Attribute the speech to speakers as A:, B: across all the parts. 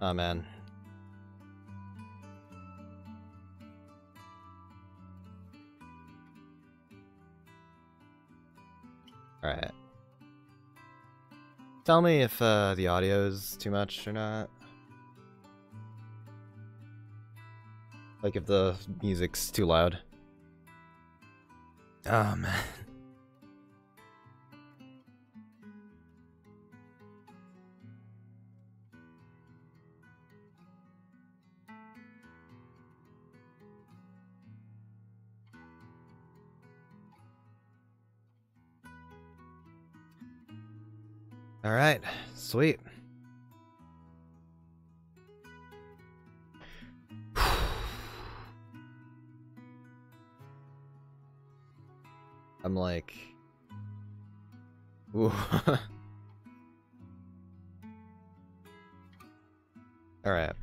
A: Oh man. Alright. Tell me if the audio is too much or not. Like if the music's too loud. Oh man. Alright, sweet. I'm like... Ooh. Alright.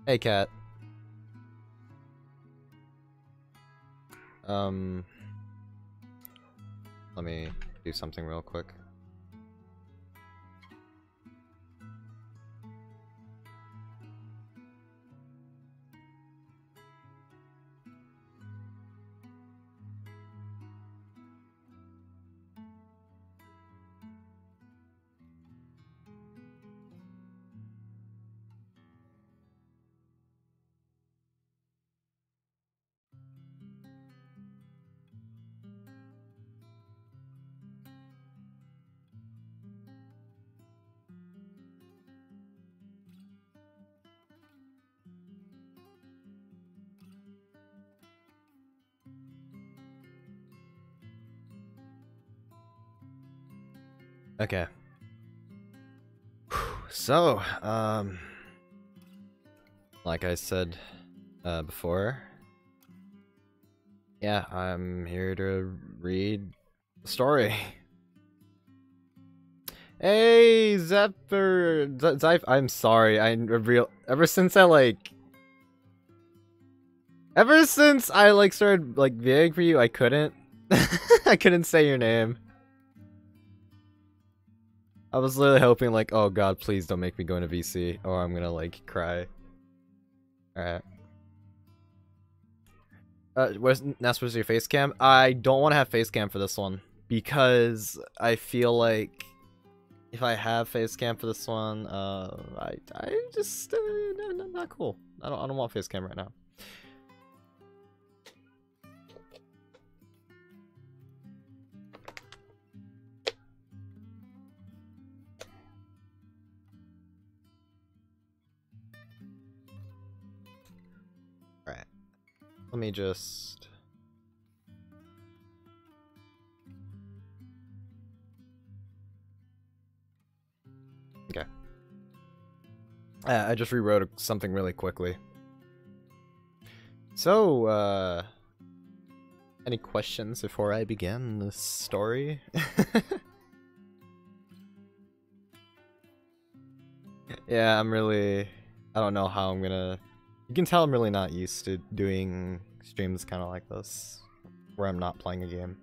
A: Hey, cat. Let me do something real quick. Okay. So, like I said before, yeah, I'm here to read the story. Hey, I'm sorry. Ever since I started VAing for you, I couldn't. I couldn't say your name. I was literally hoping oh god, please don't make me go into VC or I'm gonna cry. Alright. Now supposed to your face cam? I don't want to have face cam for this one because I feel like if I have face cam for this one, I just not cool. I don't want face cam right now. Alright. Let me just... Okay. I just rewrote something really quickly. So, any questions before I begin this story? Yeah, I don't know how I'm gonna... You can tell I'm really not used to doing streams kind of like this, where I'm not playing a game,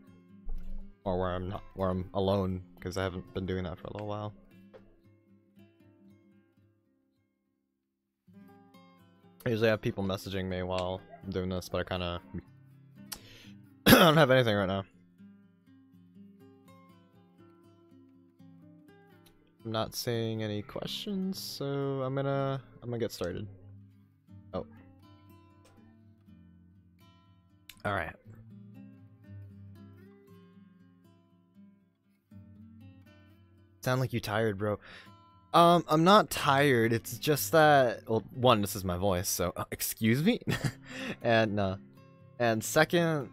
A: or where I'm alone, because I haven't been doing that for a little while. I usually have people messaging me while I'm doing this, but I kind of I don't have anything right now. I'm not seeing any questions, so I'm gonna get started. Oh. Alright. Sound like you tired, bro. I'm not tired, it's just that, well, one, this is my voice, so, excuse me? and second,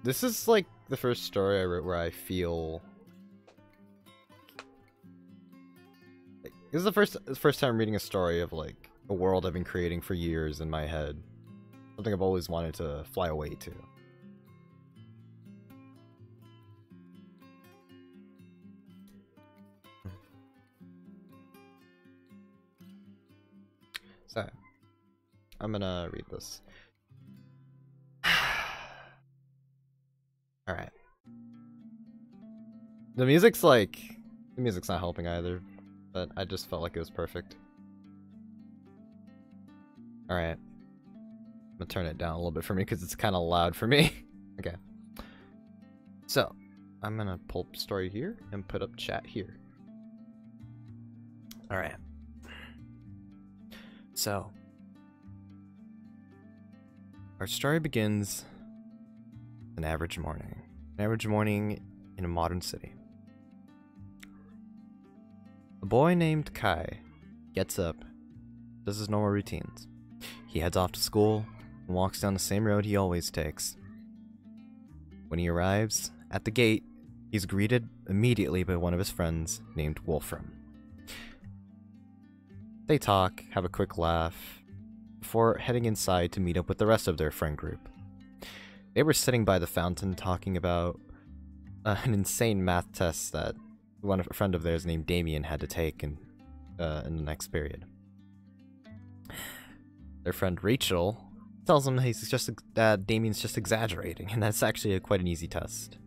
A: this is, the first story I wrote where I feel... This is the first time reading a story of, a world I've been creating for years in my head. Something I've always wanted to fly away to. So, I'm gonna read this. Alright. The music's like... The music's not helping either, but I just felt like it was perfect. Alright. I'm gonna turn it down a little bit for me because it's kind of loud for me. Okay. So, I'm gonna pull up story here and put up chat here. Alright. So, our story begins an average morning. An average morning in a modern city. A boy named Kai gets up, does his normal routines. He heads off to school and walks down the same road he always takes. When he arrives at the gate, he's greeted immediately by one of his friends named Wolfram. They talk, have a quick laugh, before heading inside to meet up with the rest of their friend group. They were sitting by the fountain talking about an insane math test that a friend of theirs named Damien had to take in the next period. Their friend Rachel tells him that Damien's just exaggerating, and that's actually quite an easy test.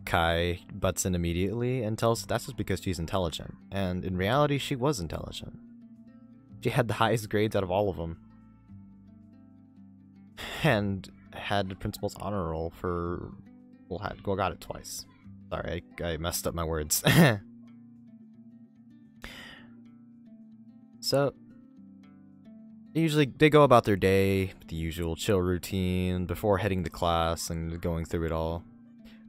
A: Kai butts in immediately and tells her that's just because she's intelligent, and in reality she was intelligent. She had the highest grades out of all of them, and had the principal's honor roll for... got it twice. Sorry, I messed up my words. So, they go about their day, the usual chill routine, before heading to class and going through it all.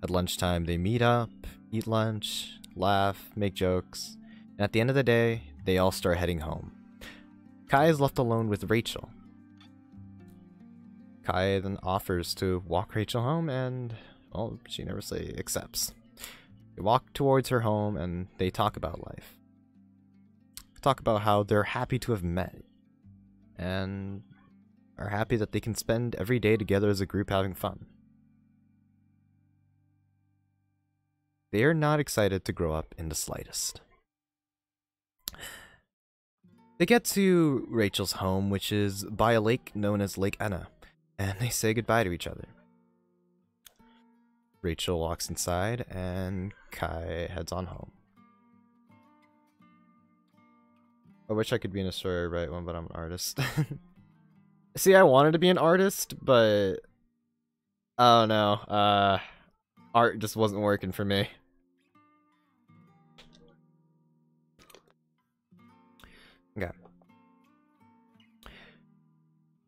A: At lunchtime, they meet up, eat lunch, laugh, make jokes, and at the end of the day, they all start heading home. Kai is left alone with Rachel. Kai then offers to walk Rachel home, and, well, she never accepts. They walk towards her home, and they talk about life. They talk about how they're happy to have met, and are happy that they can spend every day together as a group having fun. They are not excited to grow up in the slightest. They get to Rachel's home, which is by a lake known as Lake Enna, and they say goodbye to each other. Rachel walks inside, and Kai heads on home. I wish I could be in a story right one, but I'm an artist. See, I wanted to be an artist, but... I don't know. Art just wasn't working for me. Okay.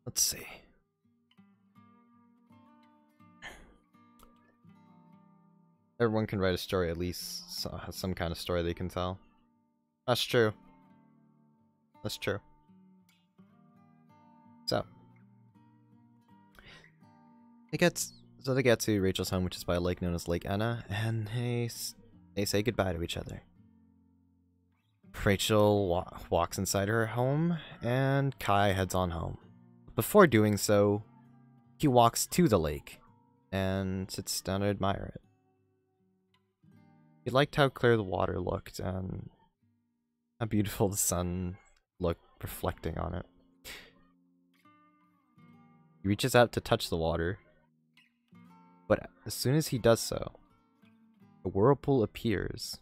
A: Let's see. Everyone can write a story, at least some kind of story they can tell. That's true. That's true. So they get to Rachel's home, which is by a lake known as Lake Enna, and they say goodbye to each other. Rachel walks inside her home, and Kai heads on home. Before doing so, he walks to the lake and sits down to admire it. He liked how clear the water looked and how beautiful the sun looked reflecting on it. He reaches out to touch the water, but as soon as he does so, a whirlpool appears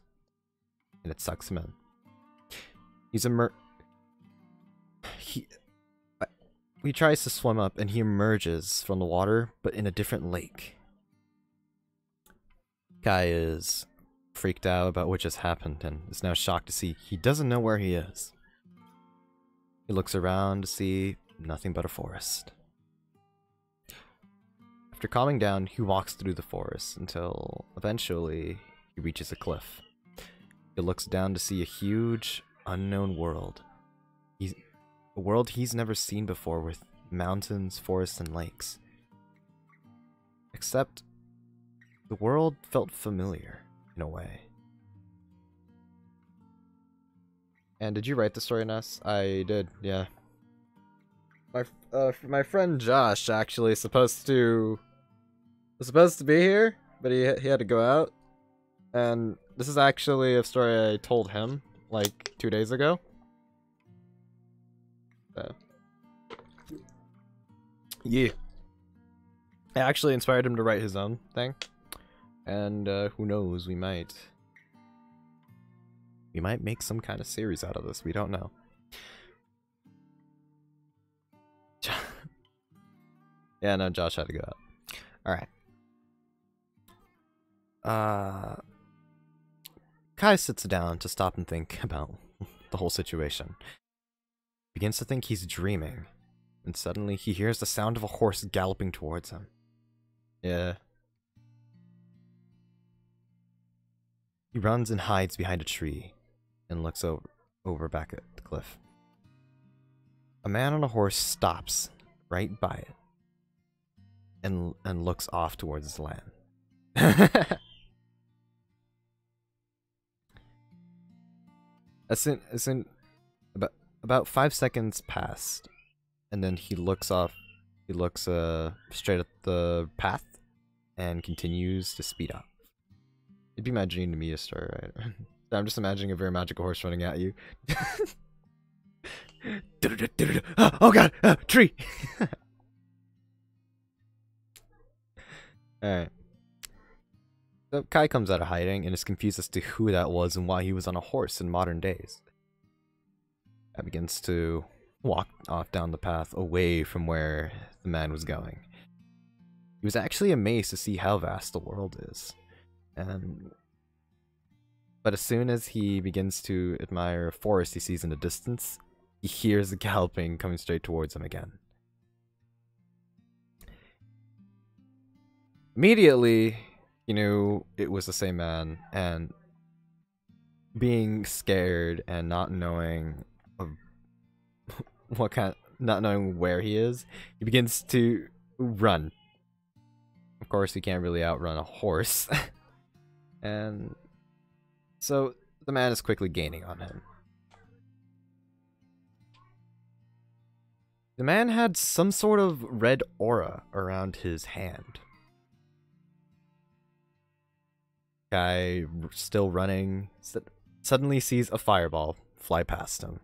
A: and it sucks him in. He tries to swim up and he emerges from the water, but in a different lake. Kai is freaked out about what just happened and is now shocked to see he doesn't know where he is. He looks around to see nothing but a forest. After calming down, he walks through the forest until eventually he reaches a cliff. He looks down to see a huge, unknown world. A world he's never seen before, with mountains, forests, and lakes. Except, the world felt familiar, in a way. And did you write the story, Ness? I did, yeah. My friend Josh actually was supposed to be here, but he had to go out. And this is actually a story I told him, like, 2 days ago. So. Yeah. I actually inspired him to write his own thing. And who knows, we might make some kind of series out of this. We don't know. Yeah, no, Josh had to go out. Alright. Kai sits down to stop and think about the whole situation. Begins to think he's dreaming. And suddenly he hears the sound of a horse galloping towards him. Yeah. He runs and hides behind a tree and looks over back at the cliff. A man on a horse stops right by it and looks off towards his land. About 5 seconds passed, and then he looks off. He looks straight at the path and continues to speed up. It'd be my dream to meet a story, right? I'm just imagining a very magical horse running at you. Oh god! Tree! Alright. So Kai comes out of hiding and is confused as to who that was and why he was on a horse in modern days. Kai begins to walk off down the path away from where the man was going. He was actually amazed to see how vast the world is. But as soon as he begins to admire a forest he sees in the distance, he hears the galloping coming straight towards him again. Immediately, he knew it was the same man, and being scared and not knowing not knowing where he is, he begins to run. Of course, he can't really outrun a horse. And so the man is quickly gaining on him. The man had some sort of red aura around his hand. Guy, still running, suddenly sees a fireball fly past him.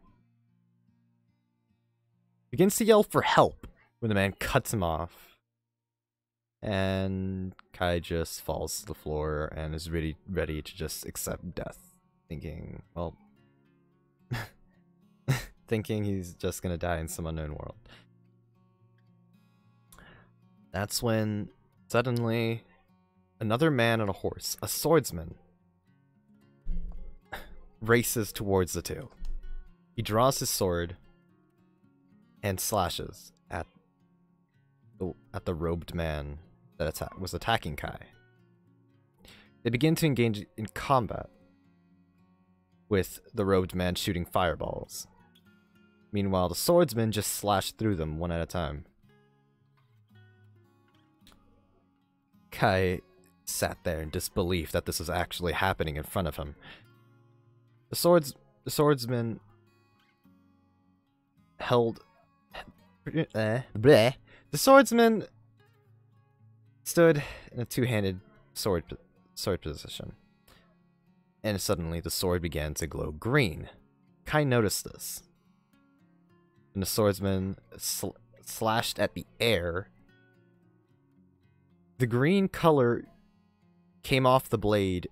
A: Begins to yell for help when the man cuts him off. And Kai just falls to the floor and is ready to just accept death. Thinking, well... thinking he's just gonna die in some unknown world. That's when, suddenly, another man on a horse, a swordsman, races towards the two. He draws his sword and slashes at the robed man that was attacking Kai. They begin to engage in combat, with the robed man shooting fireballs. Meanwhile, the swordsman just slashed through them one at a time. Kai sat there in disbelief that this was actually happening in front of him. The swordsman held... The swordsman stood in a two-handed sword position. And suddenly the sword began to glow green. Kai noticed this. And the swordsman slashed at the air. The green color came off the blade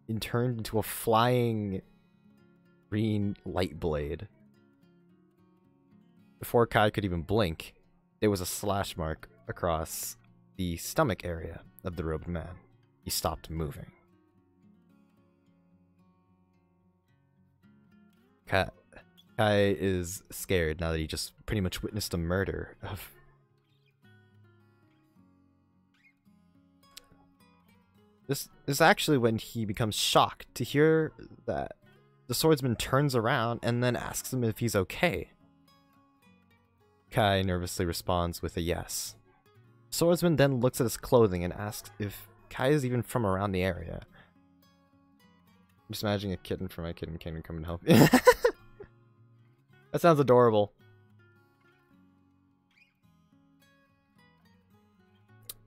A: and turned into a flying green light blade. Before Kai could even blink, there was a slash mark across the stomach area of the robed man. He stopped moving. Kai is scared now that he just pretty much witnessed a murder of... This is actually when he becomes shocked to hear that the swordsman turns around and then asks him if he's okay. Kai nervously responds with a yes. The swordsman then looks at his clothing and asks if Kai is even from around the area. I'm just imagining a kitten from my kitten kingdom come and help you. That sounds adorable.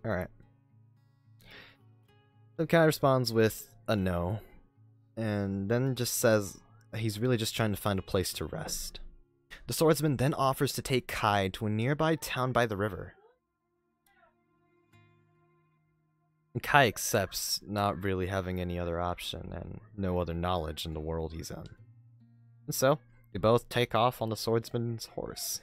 A: Alright. So Kai responds with a no, and then just says he's really just trying to find a place to rest. The swordsman then offers to take Kai to a nearby town by the river. Kai accepts not really having any other option and no other knowledge in the world he's in. And so, they both take off on the swordsman's horse.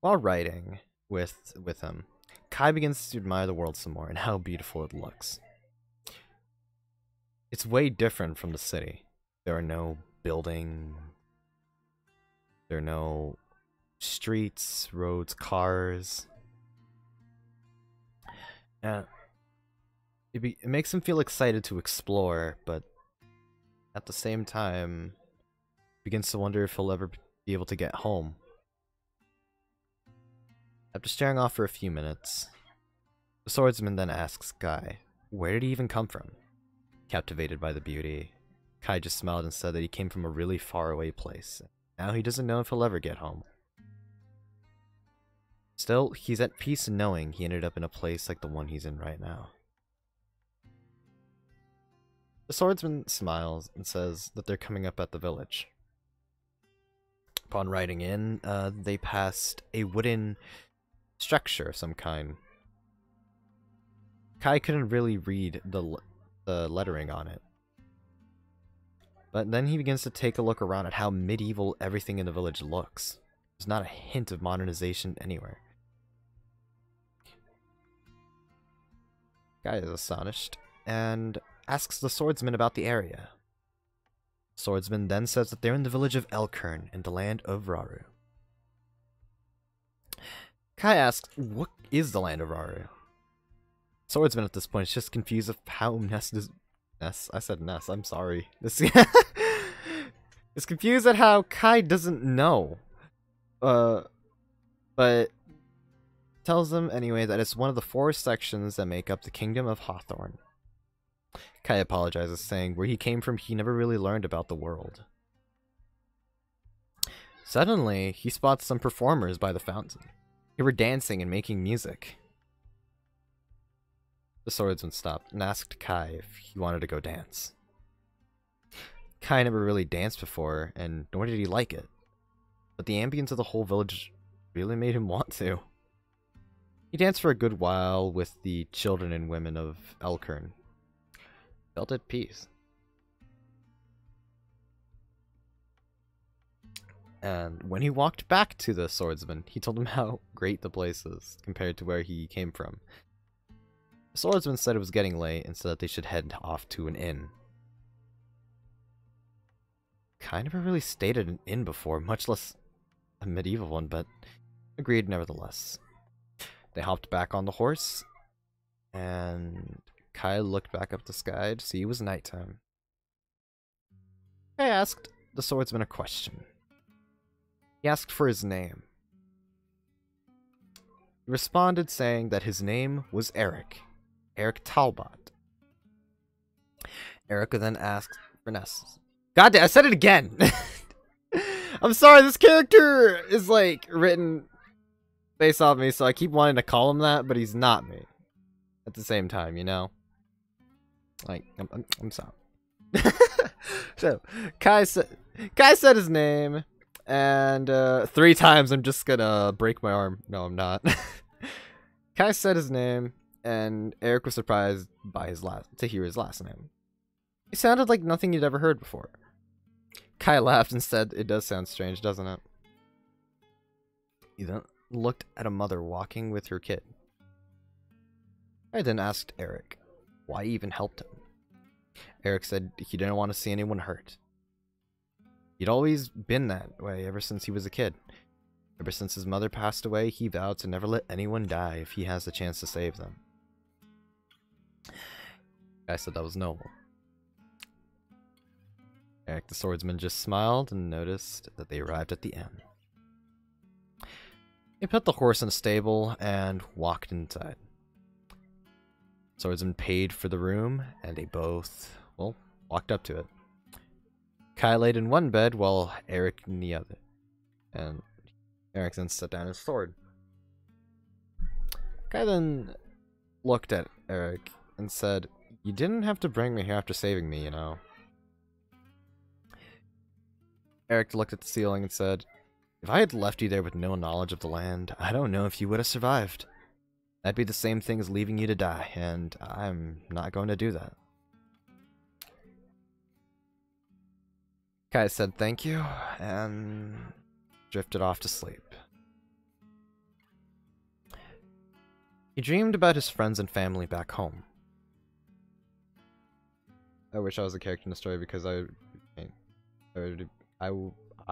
A: While riding with him, Kai begins to admire the world some more and how beautiful it looks. It's way different from the city. There are no buildings. There are no streets, roads, cars. It makes him feel excited to explore, but at the same time, begins to wonder if he'll ever be able to get home. After staring off for a few minutes, the swordsman then asks Kai, where did he even come from? Captivated by the beauty, Kai just smiled and said that he came from a really far away place. Now he doesn't know if he'll ever get home. Still, he's at peace knowing he ended up in a place like the one he's in right now. The swordsman smiles and says that they're coming up at the village. Upon riding in, they passed a wooden structure of some kind. Kai couldn't really read the lettering on it. But then he begins to take a look around at how medieval everything in the village looks. There's not a hint of modernization anywhere. Kai is astonished and asks the swordsman about the area. The swordsman then says that they're in the village of Elkern in the land of Rauru. Kai asks, what is the land of Rauru? Swordsman at this point is just confused of how Ness is... Ness? I said Ness, I'm sorry. This is confused at how Kai doesn't know. But tells him anyway that it's one of the 4 sections that make up the kingdom of Hawthorne. Kai apologizes, saying where he came from he never really learned about the world. Suddenly, he spots some performers by the fountain. They were dancing and making music. The swordsman stopped and asked Kai if he wanted to go dance. Kai never really danced before, and nor did he like it. But the ambience of the whole village really made him want to. He danced for a good while with the children and women of Elkern. Felt at peace. And when he walked back to the swordsman, he told him how great the place is compared to where he came from. The swordsman said it was getting late and said that they should head off to an inn. Kai never really stayed at an inn before, much less a medieval one, but agreed nevertheless. They hopped back on the horse, and Kai looked back up the sky to see it was nighttime. Kai asked the swordsman a question. He asked for his name. He responded saying that his name was Eric. Eric Talbot. Eric then asked for Ness. God damn, I said it again! I'm sorry, this character is like written based off me, so I keep wanting to call him that, but he's not me. At the same time, you know? Like, I'm sorry. So, Kai said his name, and 3 times I'm just gonna break my arm. No, I'm not. Kai said his name, and Eric was surprised by to hear his last name. It sounded like nothing he'd ever heard before. Kai laughed and said, "It does sound strange, doesn't it?" He then looked at a mother walking with her kid. I then asked Eric why he even helped him. Eric said he didn't want to see anyone hurt. He'd always been that way ever since he was a kid. Ever since his mother passed away, he vowed to never let anyone die if he has the chance to save them. I said that was noble. Eric the swordsman just smiled and noticed that they arrived at the inn. He put the horse in a stable and walked inside. Swordsman paid for the room, and they both, well, walked up to it. Kai laid in one bed while Eric in the other, and Eric then set down his sword. Kai then looked at Eric and said, "You didn't have to bring me here after saving me, you know." Eric looked at the ceiling and said, If I had left you there with no knowledge of the land, I don't know if you would have survived. That'd be the same thing as leaving you to die, and I'm not going to do that. Kai said thank you, and drifted off to sleep. He dreamed about his friends and family back home. I wish I was a character in the story because I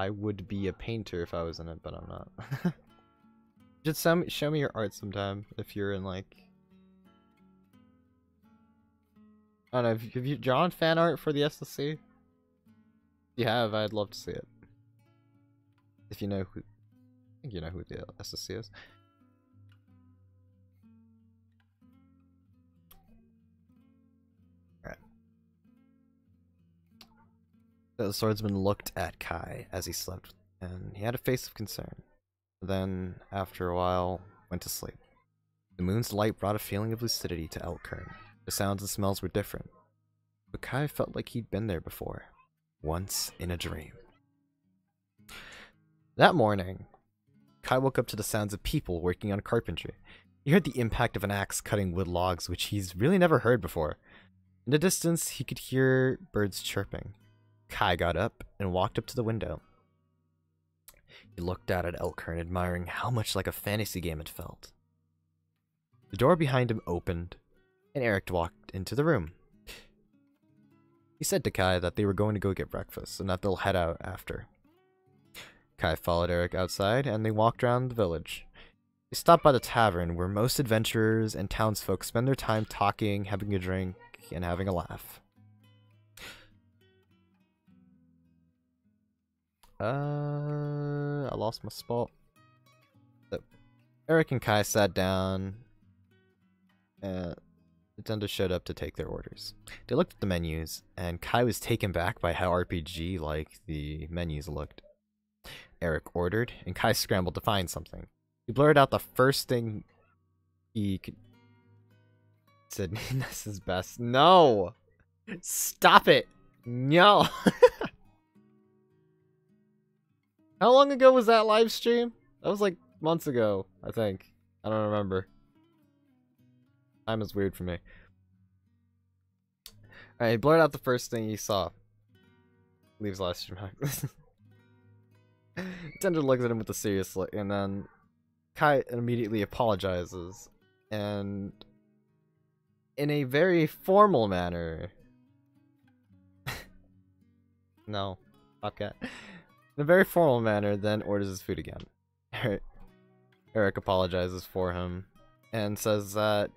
A: would be a painter if I was in it, but I'm not. Just show me your art sometime if you're in, like... I don't know, have you drawn fan art for the SSC? If you have, I'd love to see it. If you know who... I think you know who the SSC is. Alright. The swordsman looked at Kai as he slept, and he had a face of concern. Then, after a while, went to sleep. The moon's light brought a feeling of lucidity to Alternia. The sounds and smells were different, but Kai felt like he'd been there before, once in a dream. That morning, Kai woke up to the sounds of people working on carpentry. He heard the impact of an axe cutting wood logs, which he's really never heard before. In the distance, he could hear birds chirping. Kai got up and walked up to the window. He looked out at Alternia, admiring how much like a fantasy game it felt. The door behind him opened, and Eric walked into the room. He said to Kai that they were going to go get breakfast, and that they'll head out after. Kai followed Eric outside, and they walked around the village. They stopped by the tavern, where most adventurers and townsfolk spend their time talking, having a drink, and having a laugh. I lost my spot. So, Eric and Kai sat down, and the tender showed up to take their orders. They looked at the menus, and Kai was taken back by how RPG-like the menus looked. Eric ordered, and Kai scrambled to find something. He blurted out the first thing he could. Said, "This is best." No! Stop it! No! How long ago was that live stream? That was like months ago, I think. I don't remember. Time is weird for me. Alright, he blurred out the first thing he saw. Leaves last stream. Tender looks at him with a serious look, and then Kai immediately apologizes, and in a very formal manner. No, okay. In a very formal manner, then orders his food again. Eric apologizes for him and says that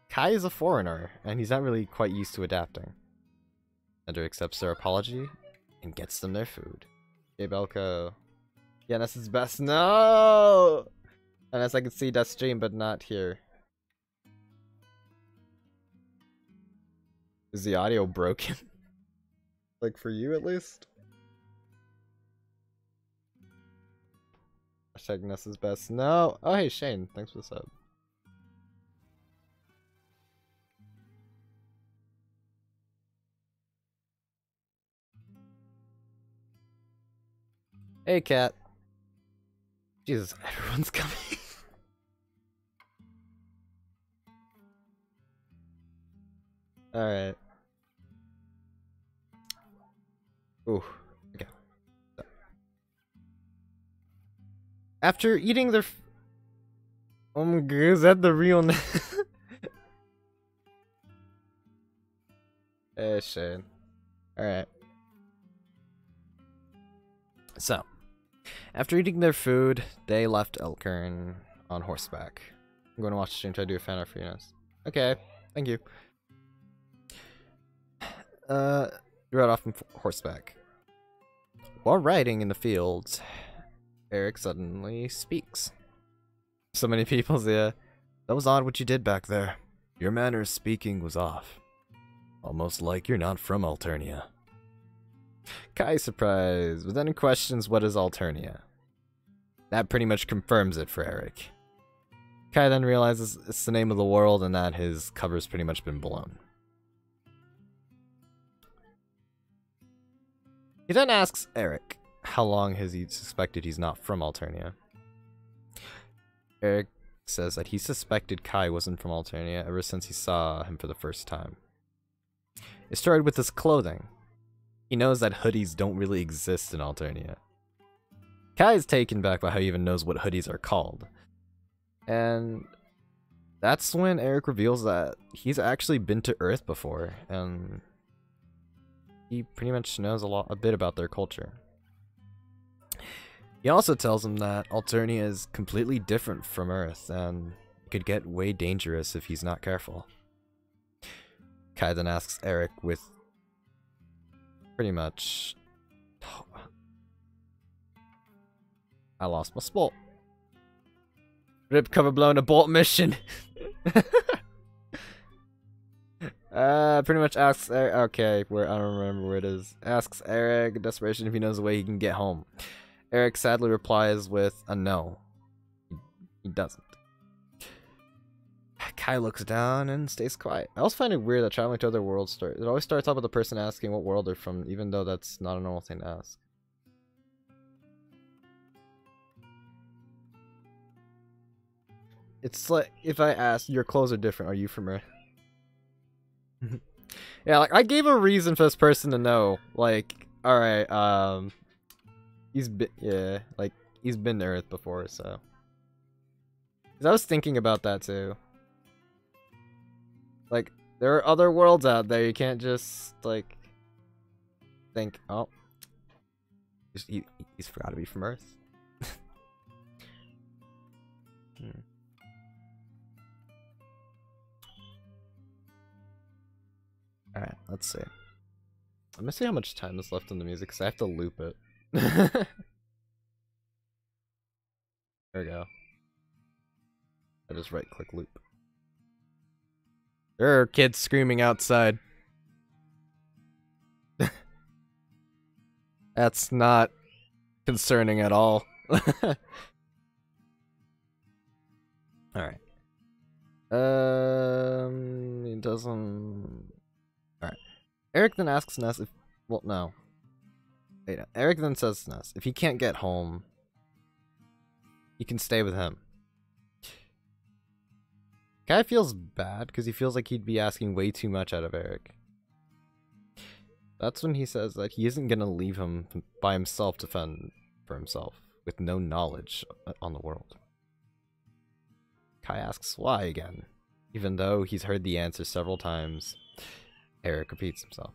A: Kai is a foreigner and he's not really quite used to adapting. Tender accepts their apology and gets them their food. Hey, Belko. Yeah, this is best. No! Unless I can see that stream, but not here. Is the audio broken? Like for you, at least? Hashtag Ness is best. No! Oh, hey, Shane. Thanks for the sub. Hey, cat. Jesus, everyone's coming. Alright. Ooh. Okay. So. After eating their... Oh my god, is that the real name? Hey, Shane. Alright. So. After eating their food, they left Alternia on horseback. I'm going to watch the stream, try to do a fan art for you guys. Okay, thank you. Rode off on horseback. While riding in the fields, Eric suddenly speaks. So many people, yeah. That was odd what you did back there. Your manner of speaking was off. Almost like you're not from Alternia. Kai's surprised, but then questions what is Alternia. That pretty much confirms it for Eric. Kai then realizes it's the name of the world and that his cover's pretty much been blown. He then asks Eric, how long has he suspected he's not from Alternia. Eric says that he suspected Kai wasn't from Alternia ever since he saw him for the first time. It started with his clothing. He knows that hoodies don't really exist in Alternia. Kai is taken back by how he even knows what hoodies are called. And that's when Eric reveals that he's actually been to Earth before, and he pretty much knows a bit about their culture. He also tells him that Alternia is completely different from Earth, and it could get way dangerous if he's not careful. Kai then asks Eric with pretty much... I lost my spot. Rip cover blown abort mission. Pretty much asks Eric, okay, I don't remember where it is. Asks Eric in desperation if he knows a way he can get home. Eric sadly replies with a no. He doesn't. Kai looks down and stays quiet. I also find it weird that traveling to other worlds it always starts off with the person asking what world they're from, even though that's not a normal thing to ask. It's like if I ask, your clothes are different, are you from Earth? Yeah, like I gave a reason for this person to know. Like, alright, he's been to Earth before, so. 'Cause I was thinking about that too. Like, there are other worlds out there, you can't just, like, think, oh, he's forgot to be from Earth. Alright, let's see. I'm gonna see how much time is left in the music, because I have to loop it. There we go. I just right-click loop. There are kids screaming outside. That's not concerning at all. Alright. He doesn't... Alright. Eric then asks Ness if... Well, no. Wait, Eric then says to Ness, if he can't get home, you can stay with him. Kai feels bad because he feels like he'd be asking way too much out of Eric. That's when he says that he isn't gonna leave him by himself to fend for himself, with no knowledge on the world. Kai asks why again, even though he's heard the answer several times. Eric repeats himself.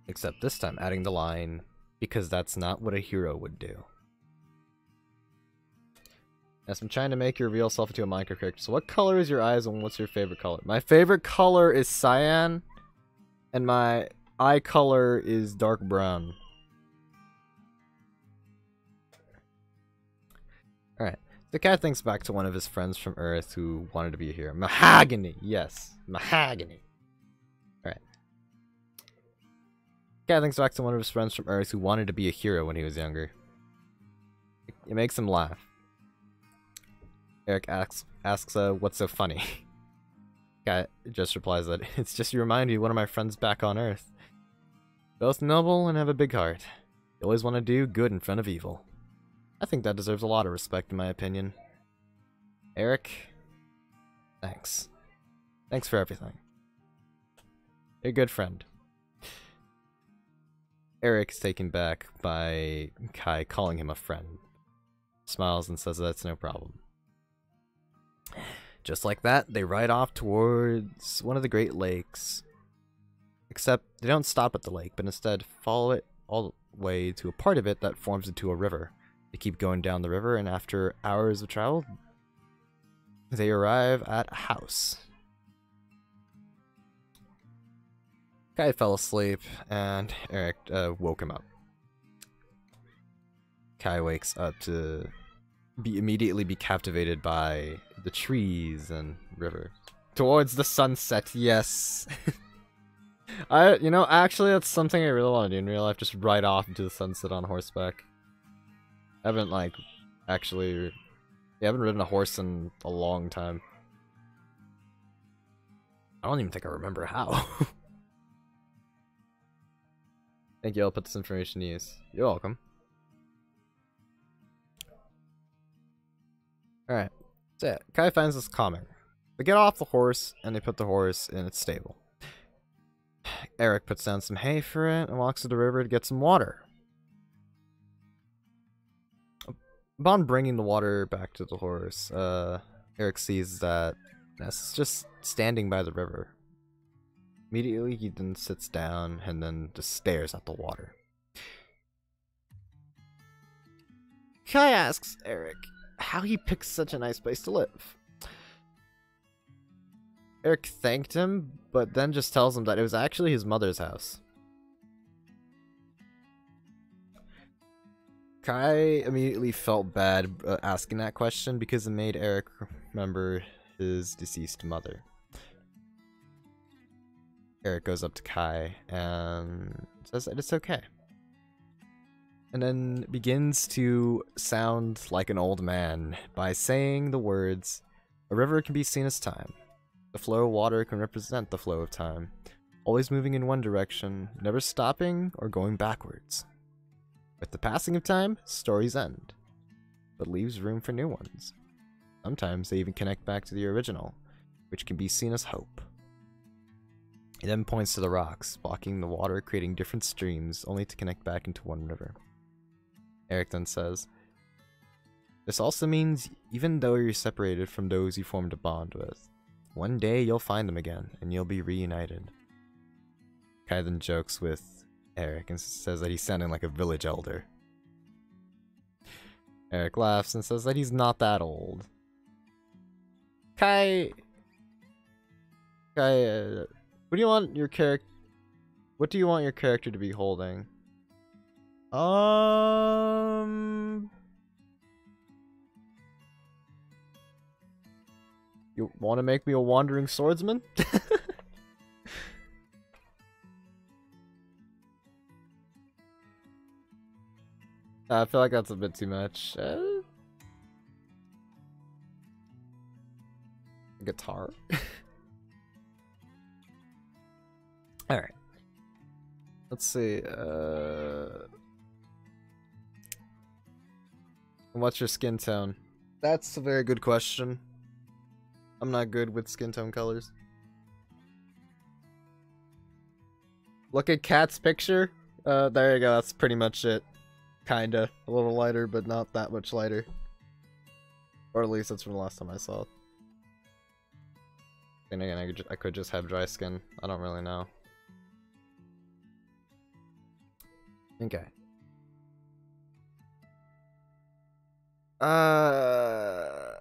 A: Except this time adding the line, because that's not what a hero would do. Yes, I'm trying to make your real self into a Minecraft character. So what color is your eyes and what's your favorite color? My favorite color is cyan, and my eye color is dark brown. Alright, the cat thinks back to one of his friends from Earth who wanted to be a hero. Mahogany! Yes, Mahogany. Alright. Cat thinks back to one of his friends from Earth who wanted to be a hero when he was younger. It makes him laugh. Eric asks what's so funny? Cat just replies that it's just you remind me of one of my friends back on Earth. Both noble and have a big heart. They always want to do good in front of evil. I think that deserves a lot of respect in my opinion. Eric, thanks. Thanks for everything. You're a good friend. Eric is taken back by Kai calling him a friend. Smiles and says that's no problem. Just like that, they ride off towards one of the Great Lakes. Except they don't stop at the lake, but instead follow it all the way to a part of it that forms into a river. They keep going down the river, and after hours of travel, they arrive at a house. Kai fell asleep, and Eric woke him up. Kai wakes up to immediately be captivated by the trees and river. Towards the sunset, yes. Actually that's something I really want to do in real life, just ride off into the sunset on horseback. I haven't, I haven't ridden a horse in a long time. I don't even think I remember how. Thank you, I'll put this information to use. You're welcome. Alright. So yeah, Kai finds this calming. They get off the horse, and they put the horse in its stable. Eric puts down some hay for it, and walks to the river to get some water. Upon bringing the water back to the horse, Eric sees that Ness is just standing by the river. Immediately, he then sits down and then just stares at the water. Kai asks Eric how he picks such a nice place to live. Eric thanked him, but then just tells him that it was actually his mother's house. Kai immediately felt bad asking that question because it made Eric remember his deceased mother. Eric goes up to Kai and says that it's okay. And then begins to sound like an old man by saying the words, "A river can be seen as time. The flow of water can represent the flow of time, always moving in one direction, never stopping or going backwards. With the passing of time, stories end, but leaves room for new ones. Sometimes they even connect back to the original, which can be seen as hope." He then points to the rocks, blocking the water, creating different streams, only to connect back into one river. Eric then says, "This also means even though you're separated from those you formed a bond with, one day you'll find them again, and you'll be reunited." Kai then jokes with Eric and says that he's sounding like a village elder. Eric laughs and says that he's not that old. Kai, what do you want your character? What do you want your character to be holding? You want to make me a wandering swordsman? I feel like that's a bit too much. Guitar. Alright. Let's see. What's your skin tone? That's a very good question. I'm not good with skin tone colors. Look at Cat's picture. There you go. That's pretty much it. Kinda. A little lighter, but not that much lighter. Or at least that's from the last time I saw it. Then again, I could just have dry skin. I don't really know. Okay. The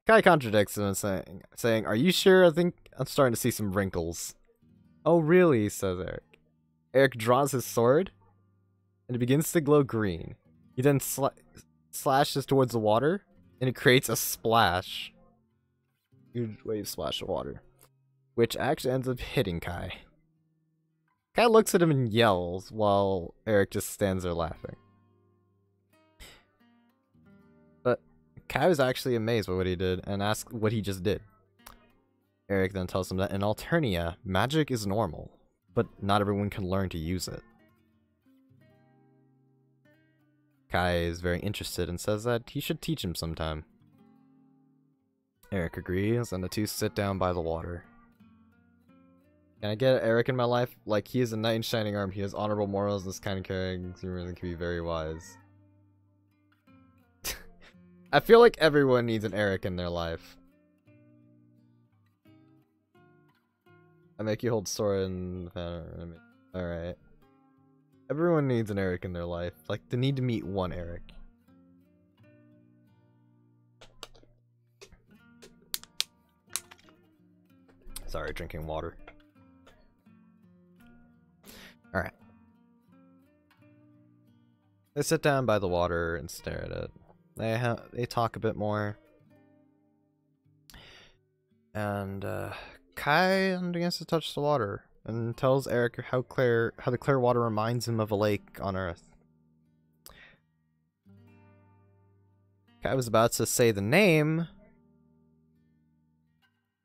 A: Kai contradicts him and saying, "Are you sure? I think I'm starting to see some wrinkles." "Oh, really?" says Eric. Eric draws his sword, and it begins to glow green. He then slashes towards the water, and it creates a splash. Huge wave splash of water, which actually ends up hitting Kai. Kai looks at him and yells, while Eric just stands there laughing. But Kai was actually amazed by what he did, and asked what he just did. Eric then tells him that in Alternia, magic is normal, but not everyone can learn to use it. Kai is very interested and says that he should teach him sometime. Eric agrees, and the two sit down by the water. Can I get Eric in my life? Like, he is a knight in shining armor, he has honorable morals, this kind of character really can be very wise. I feel like everyone needs an Eric in their life. I make you hold sword and... Alright. Everyone needs an Eric in their life. Like, they need to meet one Eric. Sorry, drinking water. Alright. They sit down by the water and stare at it. They talk a bit more. And, Kai begins to touch the water and tells Eric how the clear water reminds him of a lake on Earth. Kai was about to say the name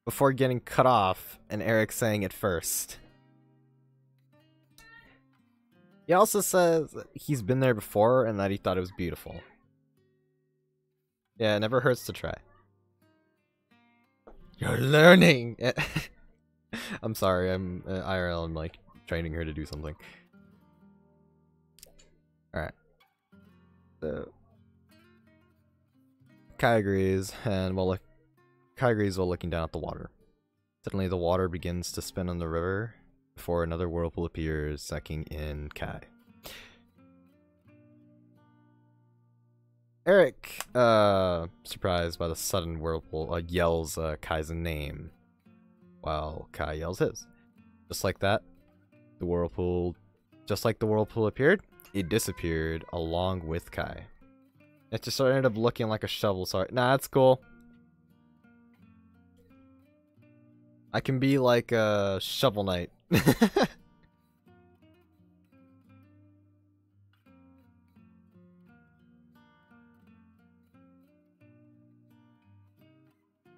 A: before getting cut off, and Eric saying it first. He also says that he's been there before and that he thought it was beautiful. Yeah, it never hurts to try. You're learning! I'm sorry, I'm IRL, I'm like training her to do something. Alright. So Kai agrees, and Kai agrees while looking down at the water. Suddenly the water begins to spin on the river before another whirlpool appears, sucking in Kai. Eric, surprised by the sudden whirlpool, yells Kai's name, while Kai yells his. Just like that, just like the whirlpool appeared, it disappeared along with Kai. It just ended up looking like a shovel, sorry. Nah, that's cool. I can be like a Shovel Knight.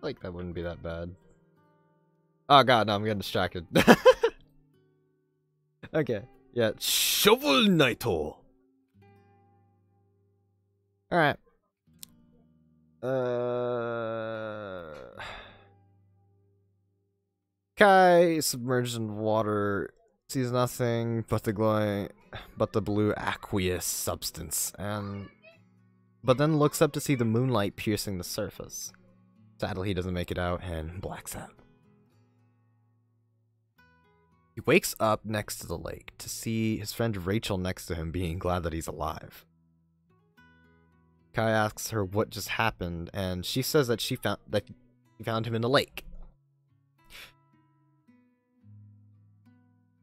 A: Like, that wouldn't be that bad. Oh god, no, I'm getting distracted. Okay, yeah, Shovel Knight. Alright. Kai, submerged in water, sees nothing but the blue aqueous substance, but then looks up to see the moonlight piercing the surface. Sadly, he doesn't make it out and blacks out. He wakes up next to the lake to see his friend Rachel next to him, being glad that he's alive. Kai asks her what just happened, and she says that he found him in the lake.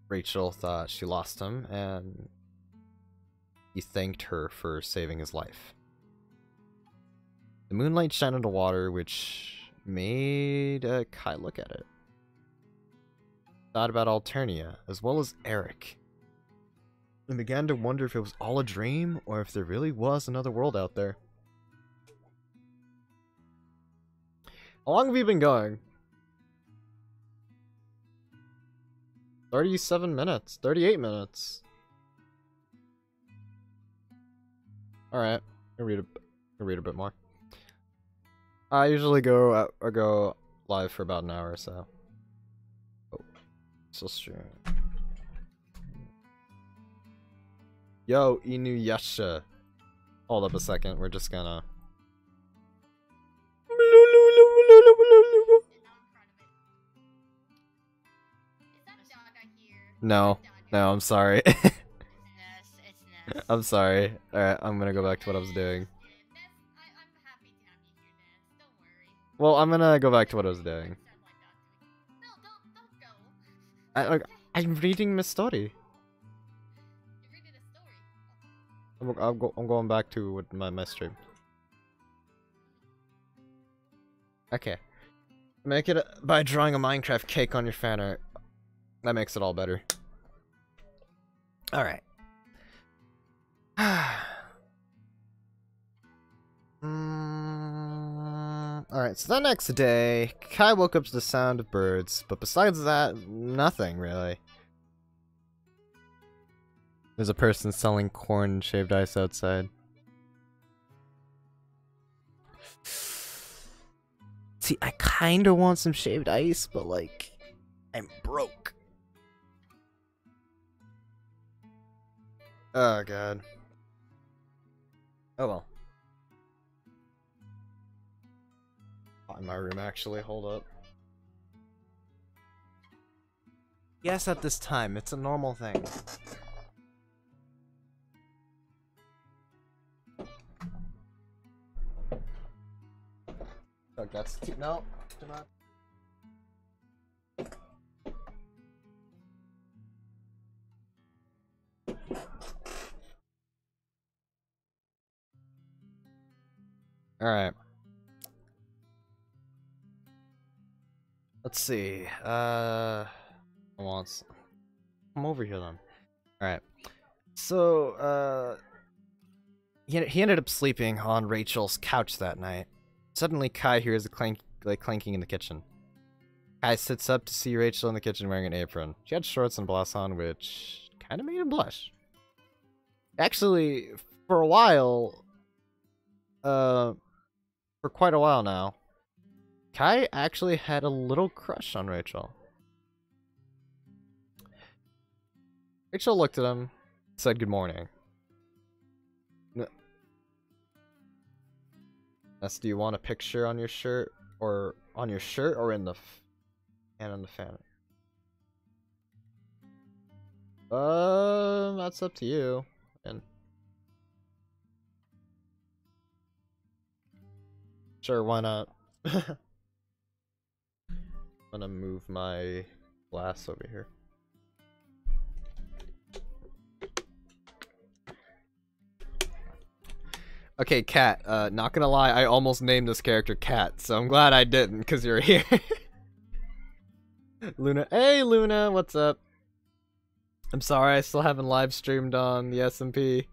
A: Rachel thought she lost him, and he thanked her for saving his life. The moonlight shined on the water, which made Kai look at it. Thought about Alternia, as well as Eric, and began to wonder if it was all a dream, or if there really was another world out there. How long have you been going? 37 minutes. 38 minutes. Alright. I'll read a bit more. I usually go live for about an hour or so. Oh. So stream. Yo, Inuyasha. Hold up a second, we're just gonna... No, I'm sorry. I'm sorry. Alright, I'm gonna go back to what I was doing. Well, I'm gonna go back to what I was doing. I'm reading my story. I'm going back to my stream. Okay. Make it by drawing a Minecraft cake on your fan art. That makes it all better. Alright. Alright, so the next day, Kai woke up to the sound of birds, but besides that, nothing really. There's a person selling corn and shaved ice outside. See, I kinda want some shaved ice, but like, I'm broke. Oh god. Oh well. In my room, actually, hold up. Yes, at this time, it's a normal thing. Look, that's too— no, do not. Alright. Let's see. Come over here then. Alright. So, he ended up sleeping on Rachel's couch that night. Suddenly, Kai hears a clanking in the kitchen. Kai sits up to see Rachel in the kitchen wearing an apron. She had shorts and blouse on, which kind of made him blush. Actually, for a while, for quite a while now, Kai actually had a little crush on Rachel. Rachel looked at him, said good morning. Ness, do you want a picture on your shirt, or in the and on the fan? That's up to you. And sure, why not? I'm gonna move my glass over here. Okay, Cat, not gonna lie, I almost named this character Cat, so I'm glad I didn't, because you're here. Luna, hey Luna, what's up? I'm sorry, I still haven't live streamed on the SMP.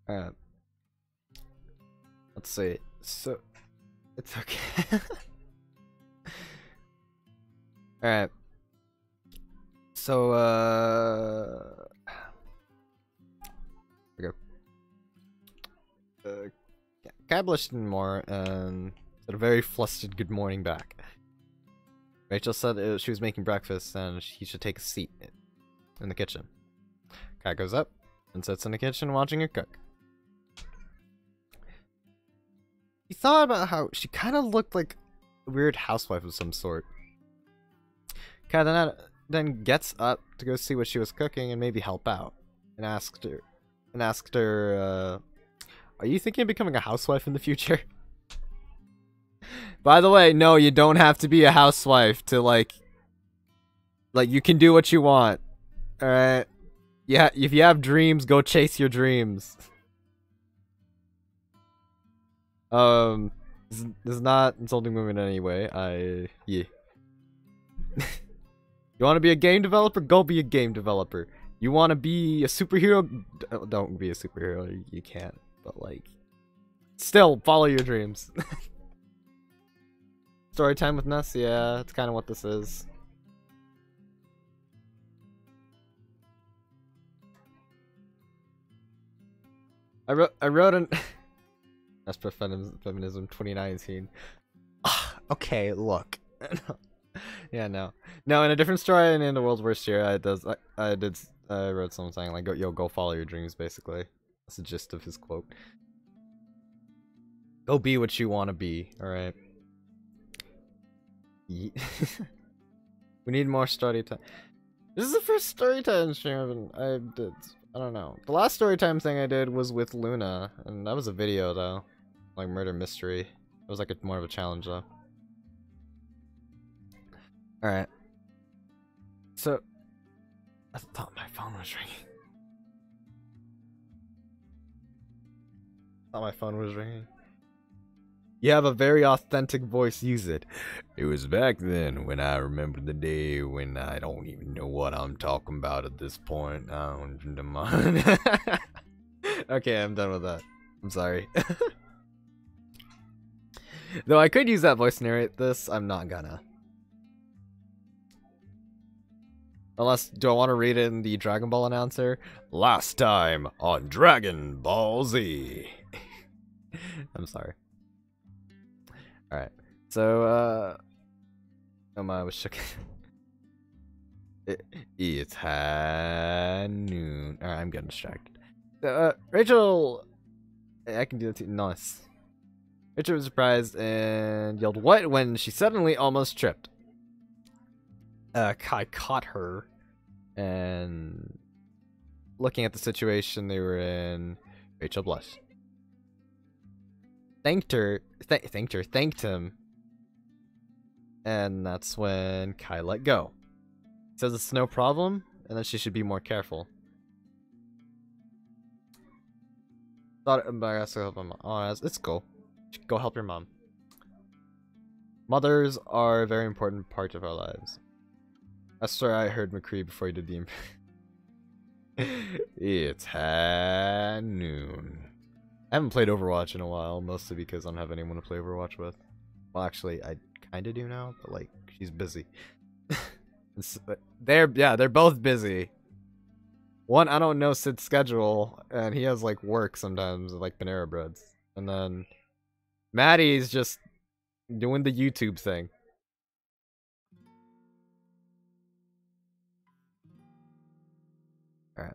A: Alright. Let's see. So, it's okay. Alright. So, here we go. Kai blushed more and said a very flustered good morning back. Rachel said she was making breakfast and he should take a seat in the kitchen. Kai goes up and sits in the kitchen watching her cook. He thought about how she kind of looked like a weird housewife of some sort. Kai then gets up to go see what she was cooking and maybe help out, and asked her, are you thinking of becoming a housewife in the future? By the way, no, you don't have to be a housewife to like you can do what you want. Alright? Yeah, if you have dreams, go chase your dreams. This is not insulting women in any way. Yeah. You want to be a game developer? Go be a game developer. You want to be a superhero? Don't be a superhero. You can't. But, like, still, follow your dreams. Storytime with Ness? Yeah, that's kind of what this is. I wrote an... That's Feminism 2019. Okay, look. Yeah, no, in a different story and in the world's worst year, I wrote something saying like, go follow your dreams, basically. That's the gist of his quote. Go be what you want to be, alright? We need more story time. This is the first story time stream I did. I don't know. The last story time thing I did was with Luna, and that was a video though. Like murder mystery. It was like more of a challenge though. Alright. So, I thought my phone was ringing. You have a very authentic voice, use it. It was back then when I remember the day when I don't even know what I'm talking about at this point. Okay, I'm done with that. I'm sorry. Though I could use that voice to narrate this, I'm not gonna. Unless, do I want to read it in the Dragon Ball announcer? Last time on Dragon Ball Z. I'm sorry. Alright. So, I was shook. It's high noon. Alright, I'm getting distracted. Rachel... I can do that too. Nice. Rachel was surprised and yelled, "What?" when she suddenly almost tripped. Kai caught her, and looking at the situation they were in, Rachel blushed. Thanked him, and that's when Kai let go. Says it's no problem, and that she should be more careful. Thought I to help my mom. Oh, it's cool. Go help your mom. Mothers are a very important part of our lives. I swear I heard McCree before he did the It's high noon. I haven't played Overwatch in a while, mostly because I don't have anyone to play Overwatch with. Well, actually, I kinda do now, but like, she's busy. They're both busy. One, I don't know Sid's schedule, and he has like work sometimes, like Panera Breads. And then Maddie's just doing the YouTube thing. Alright.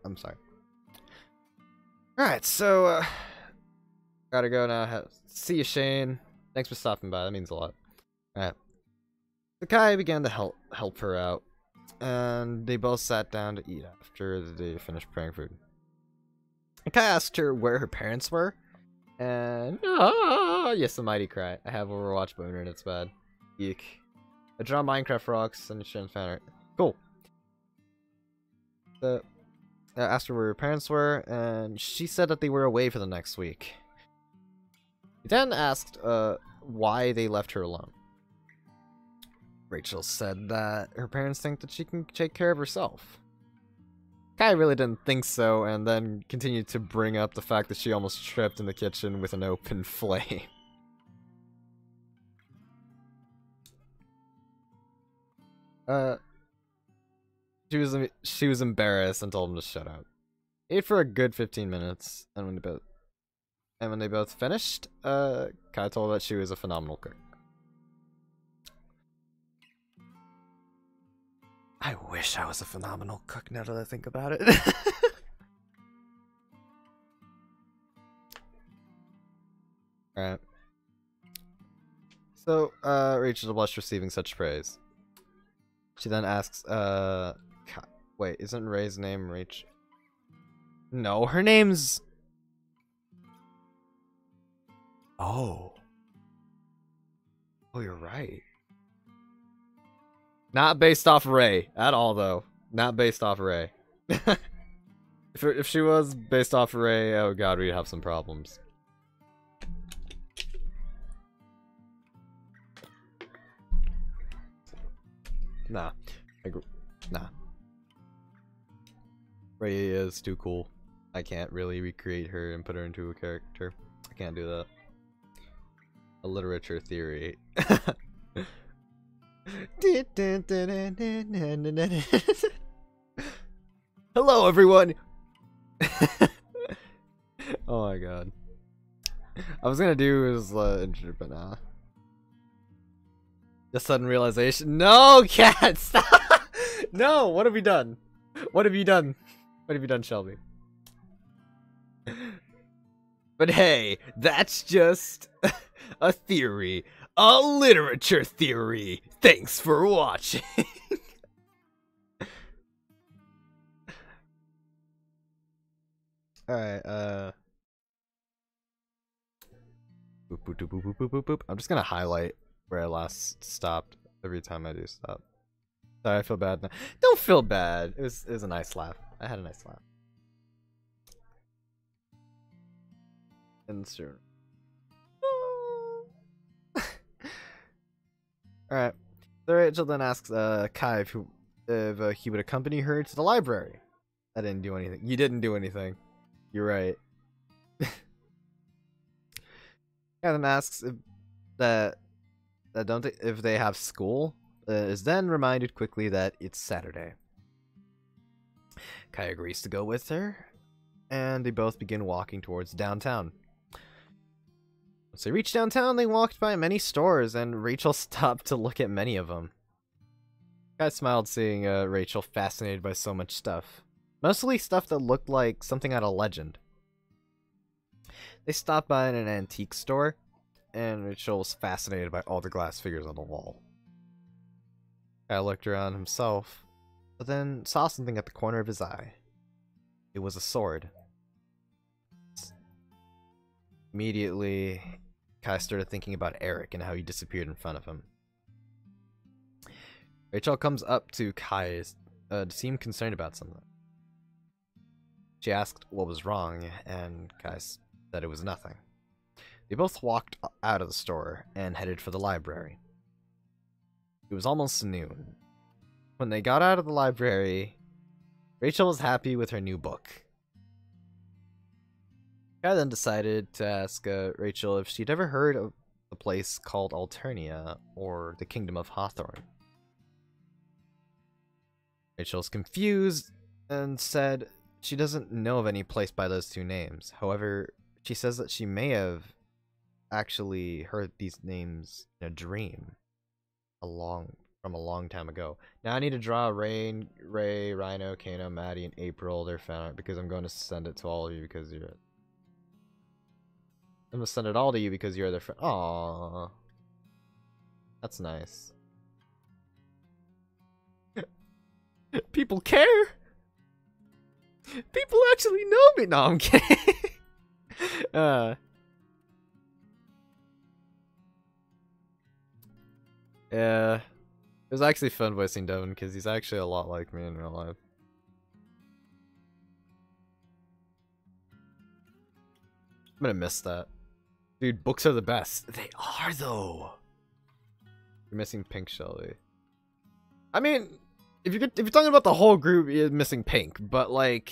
A: I'm sorry. Alright, so gotta go now. See you, Shane. Thanks for stopping by. That means a lot. Alright. The Kai began to help her out, and they both sat down to eat after they finished preparing food. And Kai asked her where her parents were, and yes, the mighty cry. I have Overwatch, but internet's bad. Eek. I draw Minecraft rocks and shouldn't fan art. Cool. I asked her where her parents were, and she said that they were away for the next week. He then asked why they left her alone. Rachel said that her parents think that she can take care of herself. Kai really didn't think so, and then continued to bring up the fact that she almost tripped in the kitchen with an open flame. She was embarrassed and told him to shut up. Ate for a good 15 minutes, and when they both finished, Kai told her that she was a phenomenal cook. I wish I was a phenomenal cook now that I think about it. Alright. So, Rachel blushed receiving such praise. She then asks, wait, isn't Ray's name Rachel? No, her name's... Oh, you're right. Not based off Ray at all, though. Not based off Ray. If she was based off Ray, oh god, we'd have some problems. Nah. Nah. Ray is too cool. I can't really recreate her and put her into a character. I can't do that. A literature theory. Hello, everyone! Oh my god. I was gonna do is intro, but nah. Just sudden realization. No, cat, stop! No, what have we done? What have you done? What have you done, Shelby? But hey, that's just a theory. A literature theory. Thanks for watching. Alright, boop, boop, boop, boop, boop, boop, boop. I'm just gonna highlight where I last stopped every time I do stop. Sorry, I feel bad now. Don't feel bad. It was a nice laugh. I had a nice laugh. Insert. Alright. So Rachel then asks Kai if he would accompany her to the library. I didn't do anything. You didn't do anything. You're right. Kai then asks if they have school. Is then reminded quickly that it's Saturday. Kai agrees to go with her, and they both begin walking towards downtown. Once they reach downtown, they walked by many stores, and Rachel stopped to look at many of them. Kai smiled seeing Rachel fascinated by so much stuff. Mostly stuff that looked like something out of Legend. They stopped by in an antique store, and Rachel was fascinated by all the glass figures on the wall. Kai looked around himself, but then saw something at the corner of his eye. It was a sword. Immediately, Kai started thinking about Eric and how he disappeared in front of him. Rachel comes up to Kai to seem concerned about something. She asked what was wrong, and Kai said it was nothing. They both walked out of the store and headed for the library. It was almost noon. When they got out of the library, Rachel was happy with her new book. I then decided to ask Rachel if she'd ever heard of a place called Alternia or the Kingdom of Hawthorne. Rachel's confused and said she doesn't know of any place by those two names. However, she says that she may have actually heard these names in a dream from a long time ago. Now I need to draw Rain, Ray, Rhino, Kano, Maddie, and April their fan art because I'm going to send it to all of you because you're... I'm going to send it all to you because you're their friend. Aww. That's nice. People care! People actually know me! No, I'm kidding. Yeah. It was actually fun voicing Devin because he's actually a lot like me in real life. I'm gonna miss that. Dude, books are the best. They are, though. You're missing Pink, Shelby. I mean, if you're talking about the whole group, you're missing Pink. But like,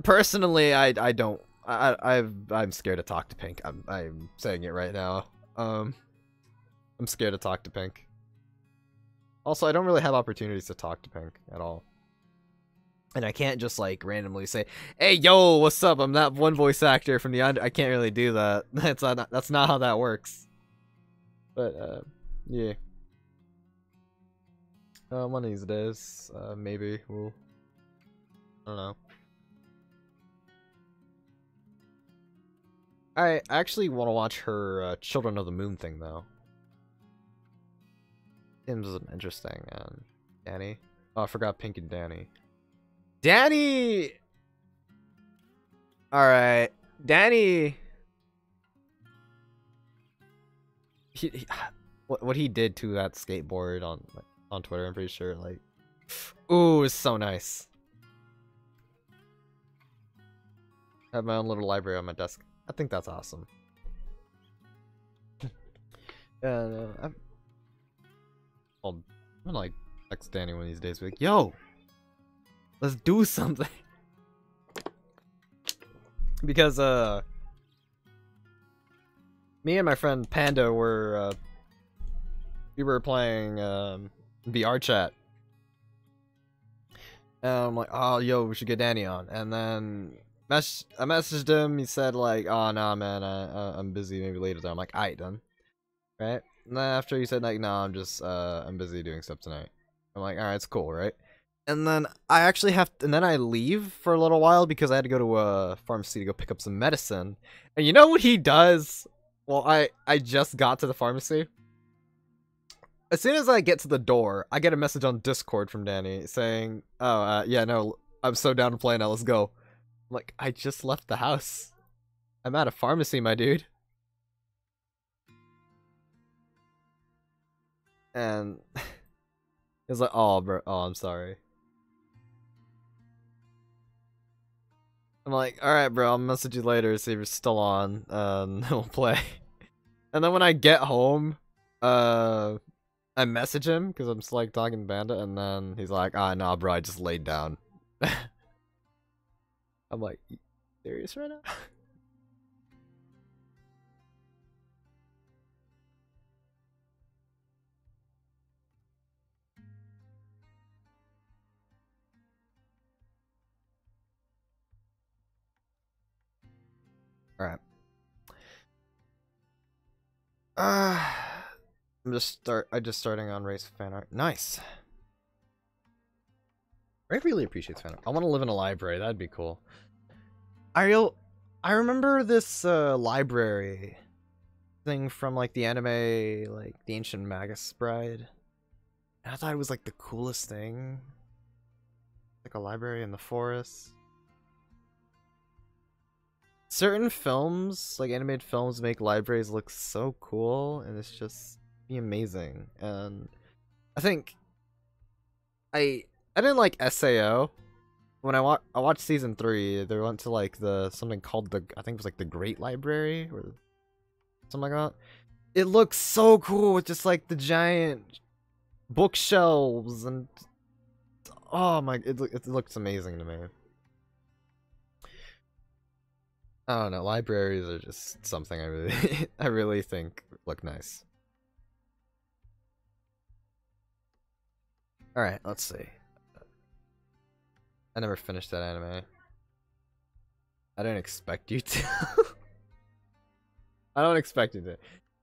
A: personally, I don't. I'm scared to talk to Pink. I'm saying it right now. I'm scared to talk to Pink. Also, I don't really have opportunities to talk to Pink at all. And I can't just like randomly say, "Hey, yo, what's up? I'm that one voice actor from the under." I can't really do that. That's not how that works. But yeah. One of these days, maybe we'll. I don't know. I actually want to watch her Children of the Moon thing though. Seems interesting. Danny. Oh, I forgot Pink and Danny. Danny! Alright. Danny... What he did to that skateboard on Twitter, I'm pretty sure, like... Ooh, it's so nice. I have my own little library on my desk. I think that's awesome. I'm gonna like text Danny one of these days, be like, yo! Let's do something. Because me and my friend Panda were we were playing VR chat. And I'm like, oh yo, we should get Danny on. And then I messaged him, he said like, oh nah man, I'm busy, maybe later. I'm like, alright then. Right? And then after he said like, no, I'm busy doing stuff tonight. I'm like, alright, it's cool, right? And then I actually and then I leave for a little while because I had to go to a pharmacy to go pick up some medicine. And you know what he does? Well, I just got to the pharmacy. As soon as I get to the door, I get a message on Discord from Danny saying, oh, yeah, no, I'm so down to play now, let's go. I'm like, I just left the house. I'm at a pharmacy, my dude. And he's like, oh, bro, oh, I'm sorry. I'm like, alright bro, I'll message you later, see if you're still on, and we'll play. And then when I get home, I message him, because I'm still like talking to Banda, and then he's like, ah, nah bro, I just laid down. I'm like, you serious right now? Alright. I'm just starting on Ray's fan art. Nice. Ray really appreciates fan art. I want to live in a library. That'd be cool. I remember this library thing from like the anime, like the Ancient Magus Bride. And I thought it was like the coolest thing. Like a library in the forest. Certain films, like animated films, make libraries look so cool, and it's just be amazing. And I think I didn't like SAO, when I watched season 3, they went to like something called I think it was like the Great Library or something like that. It looks so cool with just like the giant bookshelves and oh my, it looks amazing to me. I don't know, libraries are just something I really think look nice. Alright, let's see. I never finished that anime. I didn't expect you to. I don't expect you to.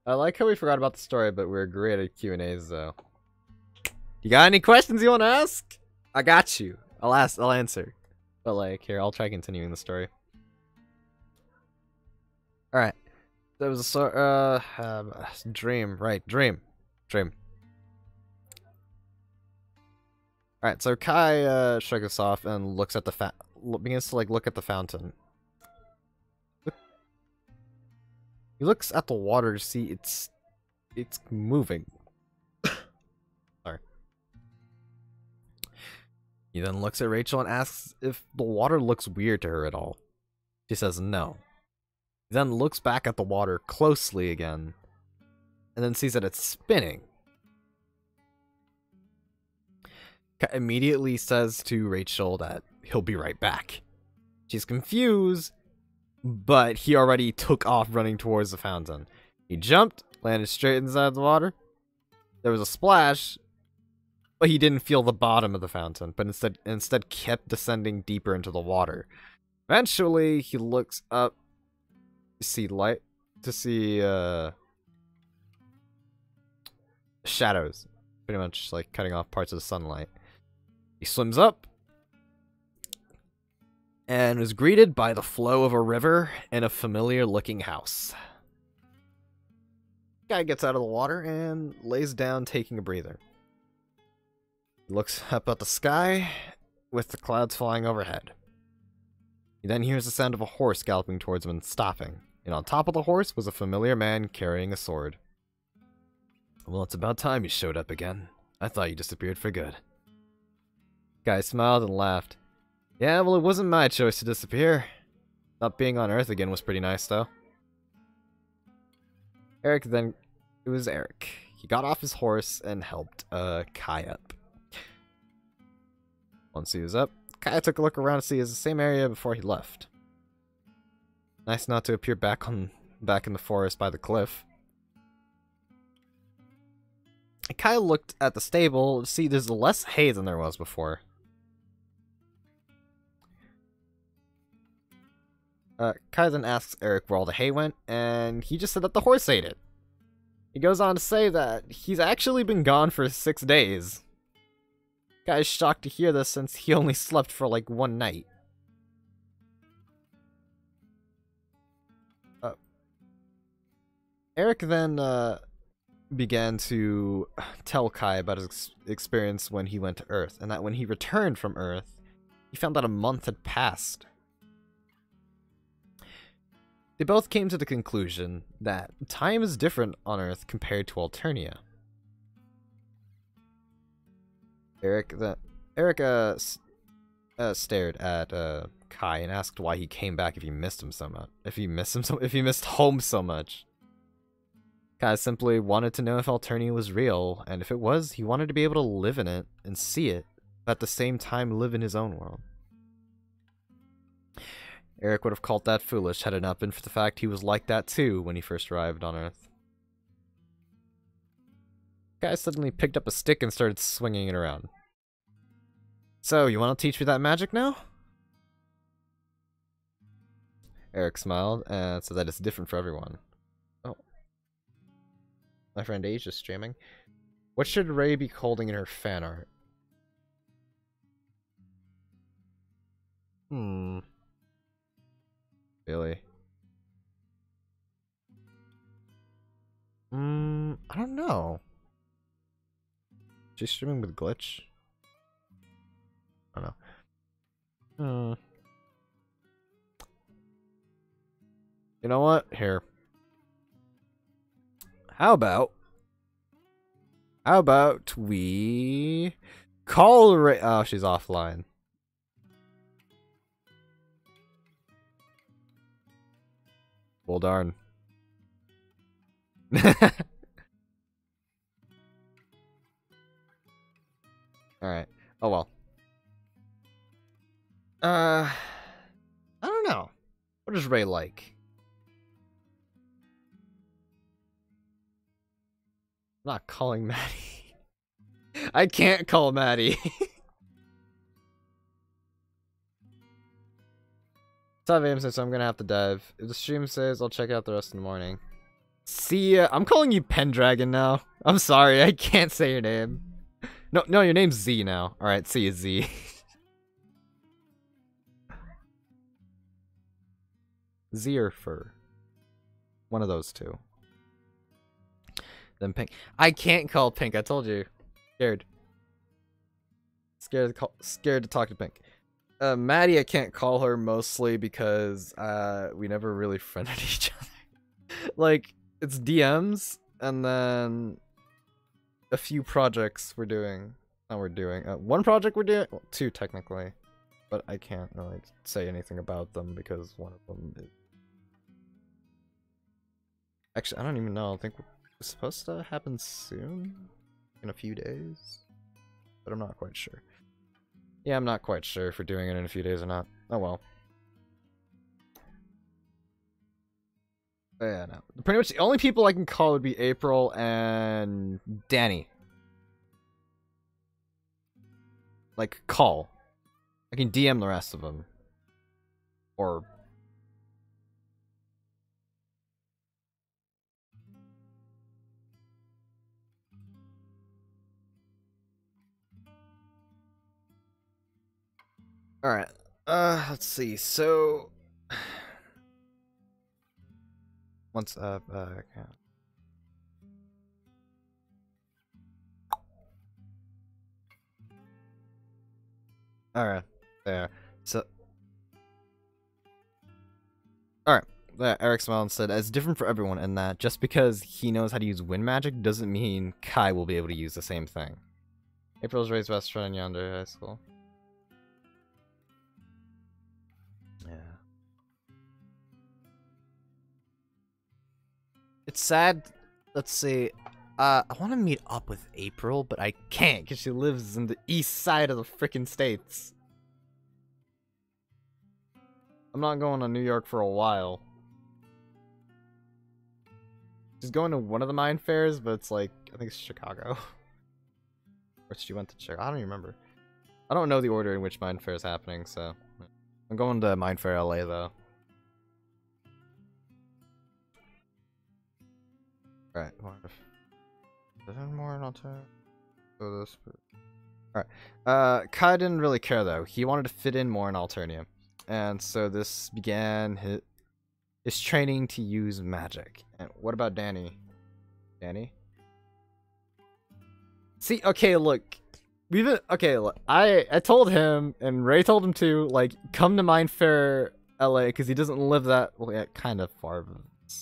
A: I like how we forgot about the story, but we're great at Q&As though. You got any questions you want to ask? I got you. I'll answer. But like, here, I'll try continuing the story. Alright. There was a dream, right, dream. Alright, so Kai shrugs us off and looks at the begins to like look at the fountain. He looks at the water to see it's moving. Sorry. He then looks at Rachel and asks if the water looks weird to her at all. She says no. He then looks back at the water closely again, and then sees that it's spinning. Immediately says to Rachel that he'll be right back. She's confused, but he already took off running towards the fountain. He jumped, landed straight inside the water. There was a splash, but he didn't feel the bottom of the fountain, but instead kept descending deeper into the water. Eventually, he looks up to see shadows, pretty much like cutting off parts of the sunlight. He swims up and is greeted by the flow of a river and a familiar-looking house. Guy gets out of the water and lays down, taking a breather. He looks up at the sky with the clouds flying overhead. He then hears the sound of a horse galloping towards him and stopping. And on top of the horse was a familiar man carrying a sword. Well, it's about time you showed up again. I thought you disappeared for good. Guy smiled and laughed. Yeah, well, it wasn't my choice to disappear. Not being on Earth again was pretty nice, though. It was Eric. He got off his horse and helped Kai up. Once he was up, Kai took a look around to see it's the same area before he left. Nice not to appear back in the forest by the cliff. Kai looked at the stable to see there's less hay than there was before. Kai then asks Eric where all the hay went, and he just said that the horse ate it. He goes on to say that he's actually been gone for 6 days. Kai's shocked to hear this since he only slept for like 1 night. Eric then began to tell Kai about his experience when he went to Earth, and that when he returned from Earth, he found that a month had passed. They both came to the conclusion that time is different on Earth compared to Alternia. Eric stared at Kai and asked why he came back if he missed him so much. If he missed home so much. Kai simply wanted to know if Alternia was real, and if it was, he wanted to be able to live in it and see it, but at the same time live in his own world. Eric would have called that foolish had it not been for the fact he was like that too when he first arrived on Earth. Kai suddenly picked up a stick and started swinging it around. So, you want to teach me that magic now? Eric smiled and said that it's different for everyone. Oh. My friend Asia is streaming. What should Ray be holding in her fan art? Really? I don't know. She's streaming with glitch? I don't know. You know what? Here. How about we call Ray? Oh, she's offline. Well, darn. Alright. Oh well. I don't know. What does Ray like? I'm not calling Maddie. I can't call Maddie. It's 5 AM, so I'm gonna have to dive. If the stream says, I'll check out the rest in the morning. See ya. I'm calling you Pendragon now. I'm sorry, I can't say your name. No, your name's Z now. Alright, see ya, Z. Z or Fur. One of those two. Then Pink. I can't call Pink, I told you. Scared. Scared to talk to Pink. Maddie, I can't call her mostly because we never really friended each other. Like, it's DMs and then a few projects we're doing. One project we're doing, well, 2 technically, but I can't really say anything about them because one of them is... Actually, I don't even know. I think it's supposed to happen soon, in a few days, but I'm not quite sure. Yeah, I'm not quite sure if we're doing it in a few days or not. Oh well. But yeah, no. Pretty much the only people I can call would be April and Danny. Like, call. I can DM the rest of them. Or... Alright, let's see, so... What's up, okay. Alright, there, so... Alright, Eric Smilin said, it's different for everyone in that just because he knows how to use wind magic doesn't mean Kai will be able to use the same thing. April's Ray's best friend in Yonder High School. Yeah. It's sad. Let's see. I want to meet up with April, but I can't because she lives in the east side of the frickin' states. I'm not going to New York for a while. She's going to one of the mine fairs, but it's like, I think it's Chicago. Or she went to Chicago. I don't even remember. I don't know the order in which mine fair is happening, so... I'm going to Mine Fair LA, though. Alright, more not to go this. Alright. Kai didn't really care though. He wanted to fit in more in Alternia. And so this began his training to use magic. And what about Danny? Danny? See, okay, look. Okay, look. I told him, and Ray told him too, like, come to Mine Fair LA, because he doesn't live that, well, yeah, kind of far, but a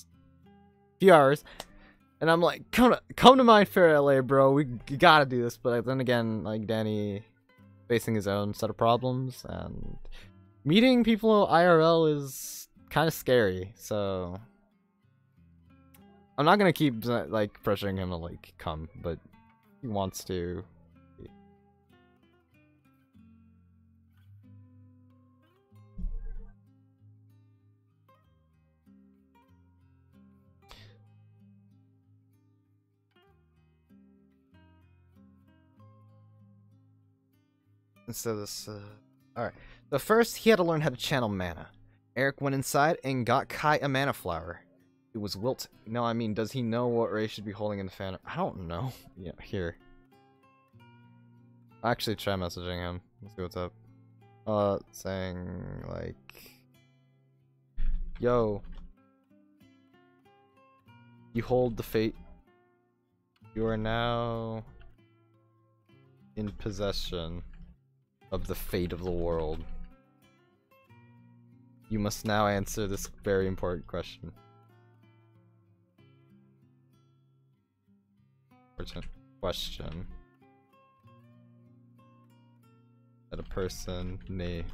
A: few hours. And I'm like, come to Mine Fair LA, bro. We gotta do this. But then again, like, Danny facing his own set of problems, and meeting people IRL is kind of scary. So I'm not gonna keep like pressuring him to like come, but he wants to. So this, alright. So first, he had to learn how to channel mana. Eric went inside and got Kai a mana flower. It was wilt. No, I mean, does he know what Ray should be holding in the fan? I don't know. Yeah, here. I'll actually try messaging him. Let's see what's up. Saying, like... Yo. You hold the fate. You are now... in possession of the fate of the world. You must now answer this very important question. Question that a person named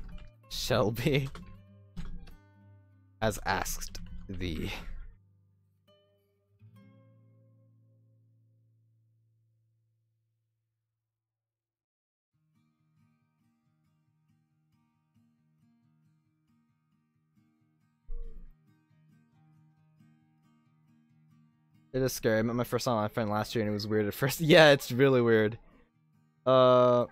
A: Shelby has asked the. It is scary. I met my first online friend last year and it was weird at first. Yeah, it's really weird. It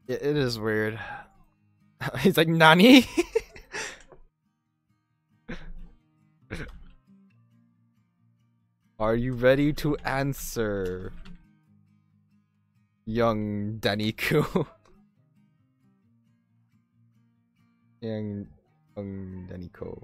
A: is weird. He's like, Nani? Are you ready to answer? Young Daniko. young Daniko.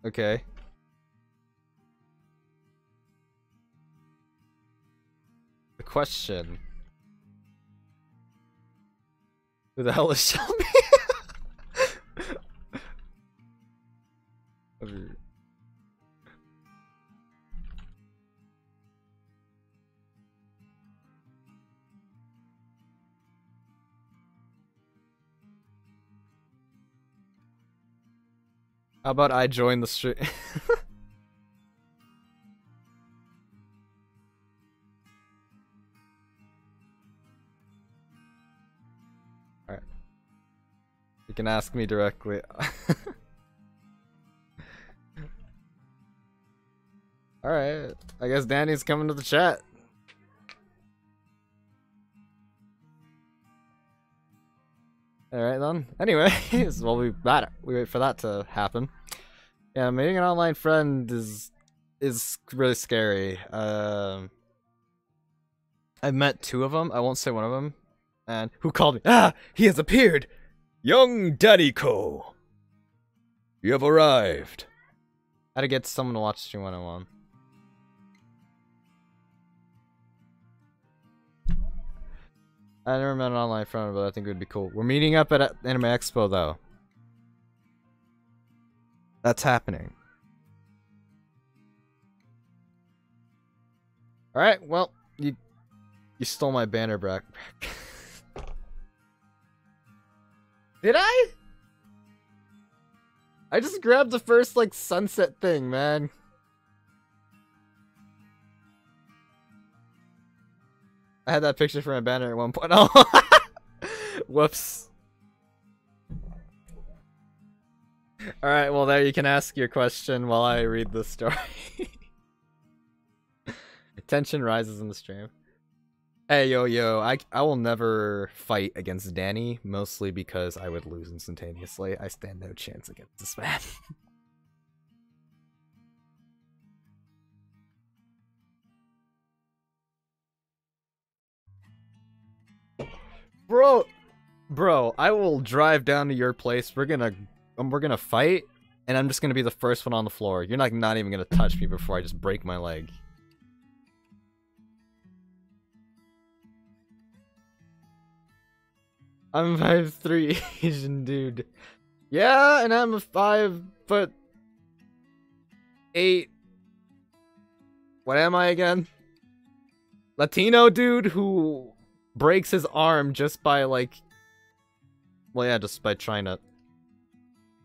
A: Okay. The question. Who the hell is Shelby? How about I join the stream? Alright. You can ask me directly. Alright. I guess Danny's coming to the chat. Alright then. Anyways, well we wait for that to happen. Yeah, meeting an online friend is really scary. I've met 2 of them. I won't say one of them. And who called me? Ah, he has appeared. Young Daniko, you have arrived. I had to get someone to watch stream 101. I never met an online friend, but I think it would be cool. We're meeting up at Anime Expo, though. That's happening. Alright, well, you stole my banner back. Did I? I just grabbed the first, like, sunset thing, man. I had that picture for my banner at one point. Oh, whoops. Alright, well there you can ask your question while I read the story. Tension rises in the stream. Hey, yo, I will never fight against Danny, mostly because I would lose instantaneously. I stand no chance against this man. Bro, I will drive down to your place. We're gonna fight, and I'm just gonna be the first one on the floor. You're like not even gonna touch me before I just break my leg. I'm 5'3" Asian dude. Yeah, and I'm a 5'8". What am I again? Latino dude who breaks his arm just by like, well, yeah, just by trying to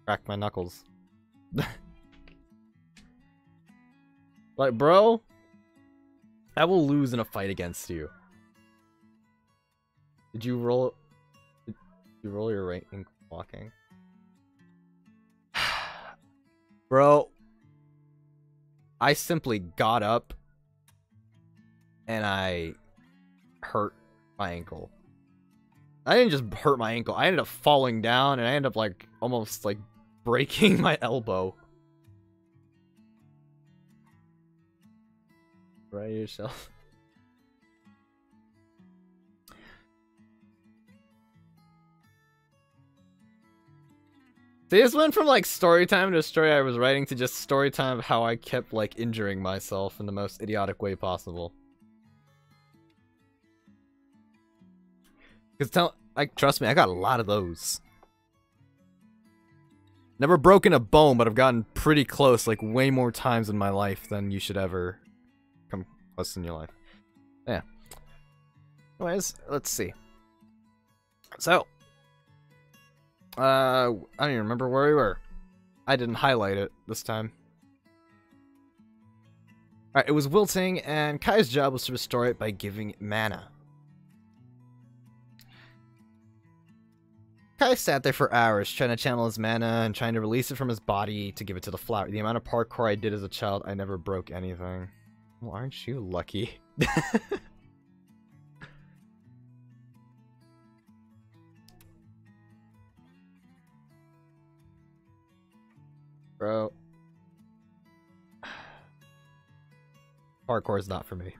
A: crack my knuckles. Like, bro, I will lose in a fight against you. Did you roll your rank in walking? Bro, I simply got up and I hurt my ankle. I didn't just hurt my ankle, I ended up falling down and I ended up like almost like breaking my elbow. Right yourself. See, this went from like story time to a story I was writing to just story time of how I kept like injuring myself in the most idiotic way possible. Cause trust me, I got a lot of those. Never broken a bone, but I've gotten pretty close, like way more times in my life than you should ever come close in your life. Yeah. Anyways, let's see. So, I don't even remember where we were. I didn't highlight it this time. Alright, it was wilting, and Kai's job was to restore it by giving it mana. Kai sat there for hours, trying to channel his mana and trying to release it from his body to give it to the flower. The amount of parkour I did as a child, I never broke anything. Well, aren't you lucky? Bro. Parkour is not for me.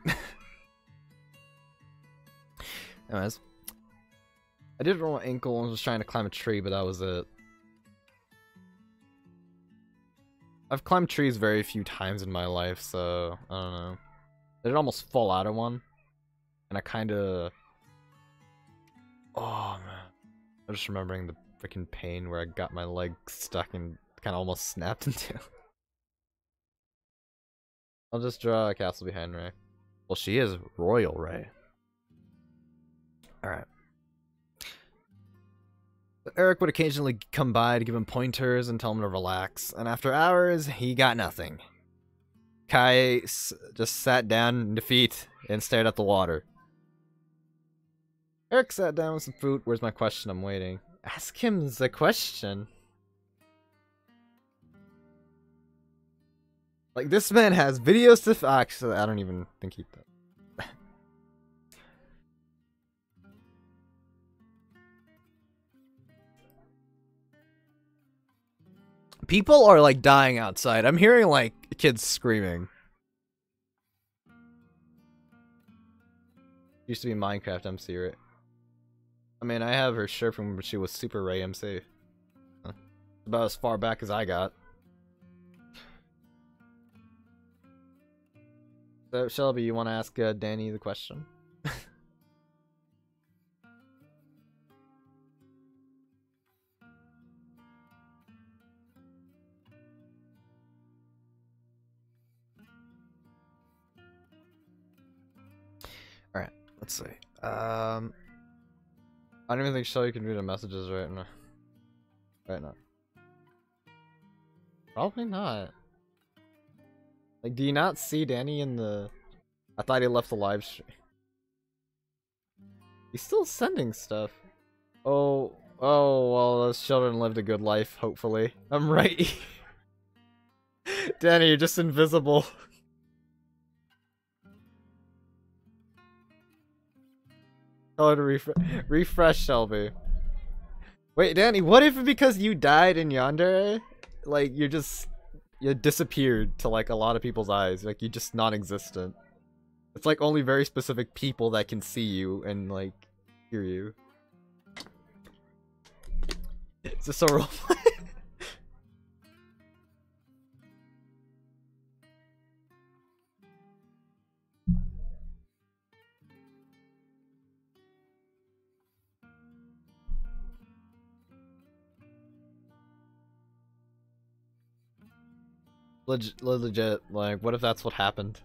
A: Anyways. I did roll my ankle and was trying to climb a tree, but that was it. I've climbed trees very few times in my life, so I don't know. I did almost fall out of one. And I kinda... Oh, man. I'm just remembering the freaking pain where I got my leg stuck and kinda almost snapped into. I'll just draw a castle behind Ray. Well, she is RoyalRay. Alright. Eric would occasionally come by to give him pointers and tell him to relax, and after hours, he got nothing. Kai just sat down in defeat and stared at the water. Eric sat down with some food. Where's my question? I'm waiting. Ask him the question. Like, this man has videos to... Actually, I don't even think he does. People are, like, dying outside. I'm hearing, like, kids screaming. Used to be Minecraft MC, right? I mean, I have her shirt from when she was Super Ray MC. Huh. About as far back as I got. So, Shelby, you want to ask Danny the question? Alright, let's see. I don't even think Shelby can read the messages right now. Right now. Probably not. Like, do you not see Danny in the... I thought he left the live stream. He's still sending stuff. Oh, well, those children lived a good life, hopefully. I'm right. Danny, you're just invisible. Oh, to refresh Shelby. Wait, Danny, what if because you died in yonder, like, you disappeared to, like, a lot of people's eyes? Like, you're just non-existent. It's, like, only very specific people that can see you and, like, hear you. Is this a roleplay? Legit, like, what if that's what happened?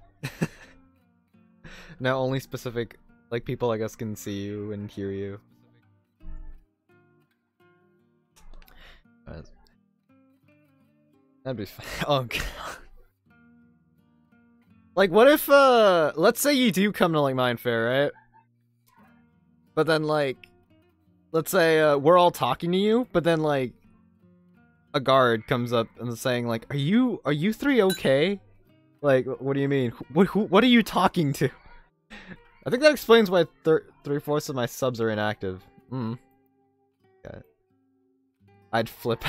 A: Now only specific, like, people, I guess, can see you and hear you. That'd be fun. Oh, God. Like, what if, let's say you do come to, like, Mine Fair, right? But then, like, let's say, we're all talking to you, but then, like, a guard comes up and is saying, like, are you three okay? Like, what do you mean? What are you talking to? I think that explains why 3/4 of my subs are inactive. Okay. I'd flip.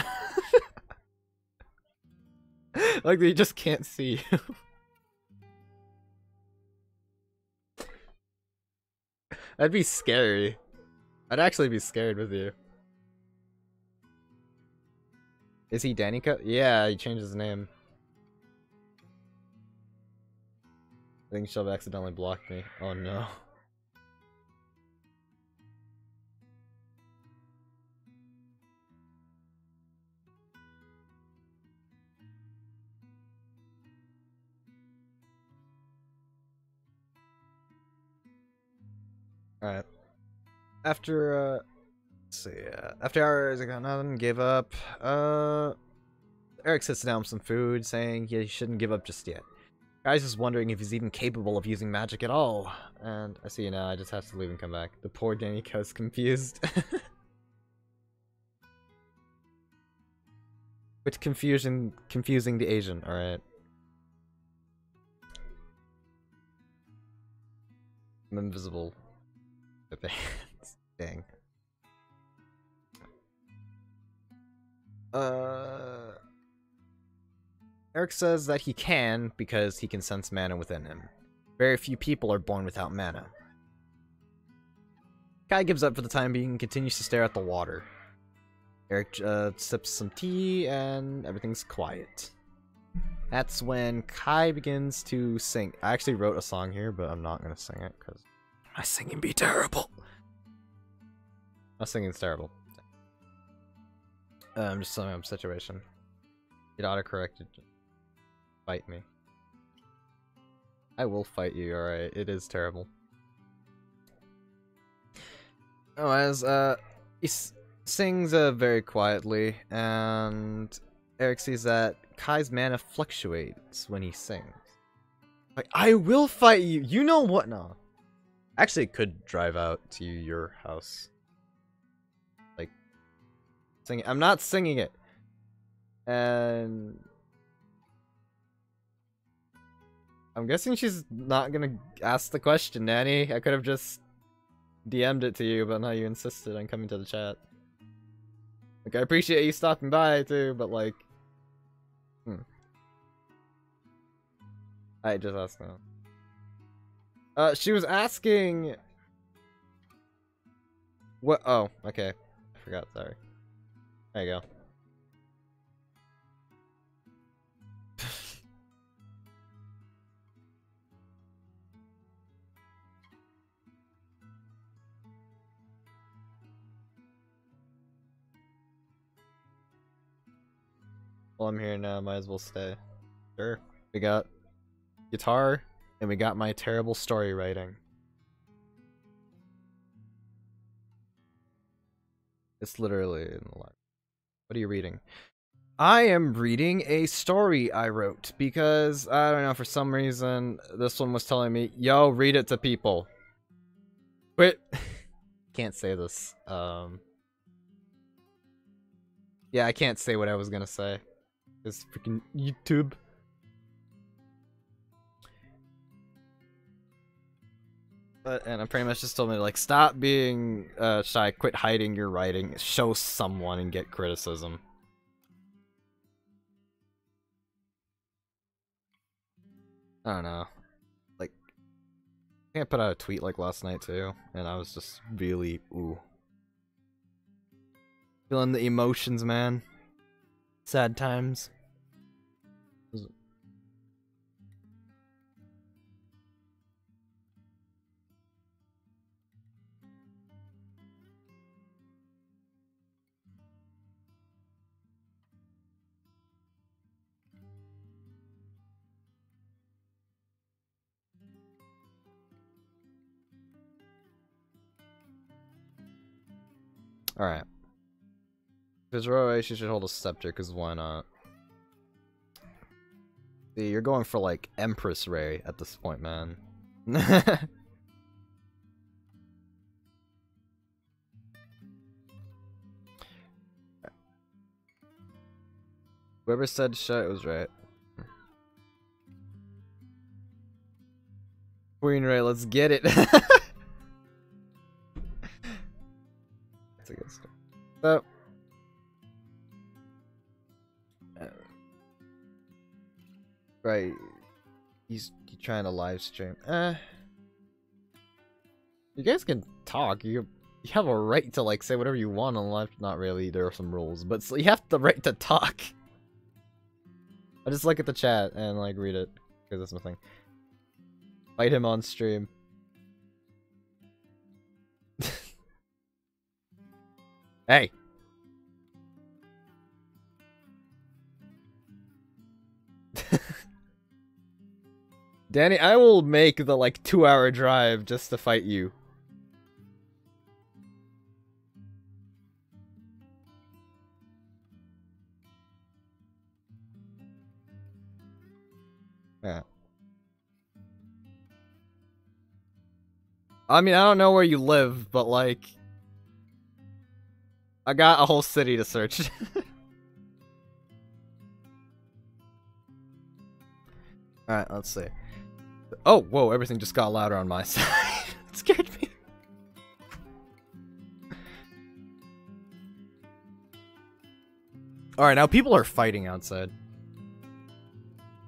A: Like, they just can't see you. That'd be scary. I'd actually be scared with you. Is he Daniko? Yeah, he changed his name. I think Shelby accidentally blocked me. Oh no. Alright. After, let's see, after hours, I got nothing, gave up. Eric sits down with some food, saying he shouldn't give up just yet. Guy's just wondering if he's even capable of using magic at all. And I see you now, I just have to leave and come back. The poor Daniko's confused. With confusing the Asian, alright. I'm invisible. Dang. Eric says that he can because he can sense mana within him. Very few people are born without mana. Kai gives up for the time being and continues to stare at the water. Eric sips some tea and everything's quiet. That's when Kai begins to sing. I actually wrote a song here, but I'm not gonna sing it because my singing be terrible. My singing's terrible. I'm just summing up the situation. Get autocorrected. Fight me. I will fight you, alright. It is terrible. Oh, as he sings very quietly, and Eric sees that Kai's mana fluctuates when he sings. Like, I will fight you! You know what? No. Actually, it could drive out to your house. Like, sing it. I'm not singing it! And I'm guessing she's not gonna ask the question, Nanny. I could have just DM'd it to you, but now you insisted on coming to the chat. Like, I appreciate you stopping by, too, but, like... I just asked now. She was asking... What? Oh, okay. I forgot, sorry. There you go. Well, I'm here now, might as well stay. Sure. We got guitar, and we got my terrible story writing. It's literally in the line. What are you reading? I am reading a story I wrote, because, I don't know, for some reason, this one was telling me, yo, read it to people. Quit. Can't say this. Yeah, I can't say what I was gonna say. It's freaking YouTube. And I pretty much just told me, like, stop being shy, quit hiding your writing, show someone and get criticism. I don't know. Like, I think I put out a tweet, like, last night, too, and I was just really, ooh. Feeling the emotions, man. Sad times. Alright. If it's RoyalRay, she should hold a scepter, because why not? See, you're going for, like, Empress Ray at this point, man. Whoever said shut was right. Queen Ray, let's get it! That's a good start. So... Right, he's trying to live stream. You guys can talk. You have a right to, like, say whatever you want on live. Not really. There are some rules, but so you have the right to talk. I just look at the chat and, like, read it because that's my thing. Fight him on stream. Hey. Danny, I will make the, like, 2-hour drive just to fight you. Yeah. I mean, I don't know where you live, but like, I got a whole city to search. Alright, let's see. Oh, whoa, everything just got louder on my side. It scared me. Alright, now people are fighting outside.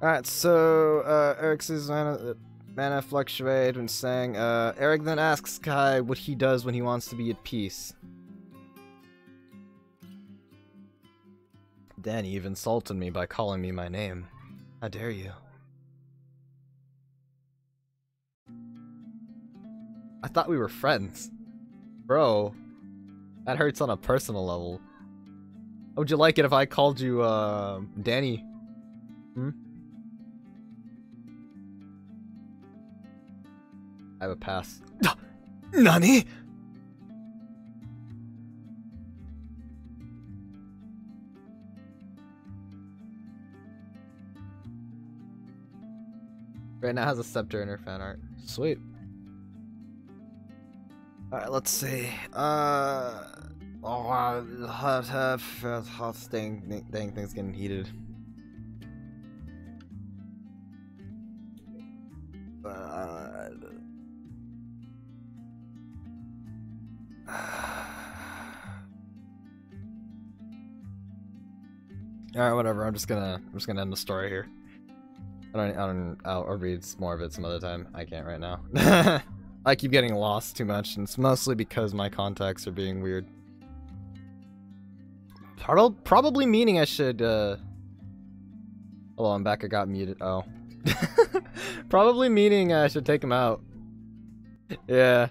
A: Alright, so, Eric says mana fluctuate when saying, Eric then asks Kai what he does when he wants to be at peace. Danny, you've insulted me by calling me my name. How dare you? I thought we were friends. Bro, that hurts on a personal level. How would you like it if I called you, Danny? Hmm? I have a pass. Nani? Right now has a scepter in her fan art. Sweet. Alright, let's see. Dang, things getting heated. Alright, whatever. I'm just gonna end the story here. I'll read more of it some other time. I can't right now. I keep getting lost too much, and it's mostly because my contacts are being weird. Probably meaning I should, Hello, I'm back. I got muted. Oh. Probably meaning I should take him out. Yeah.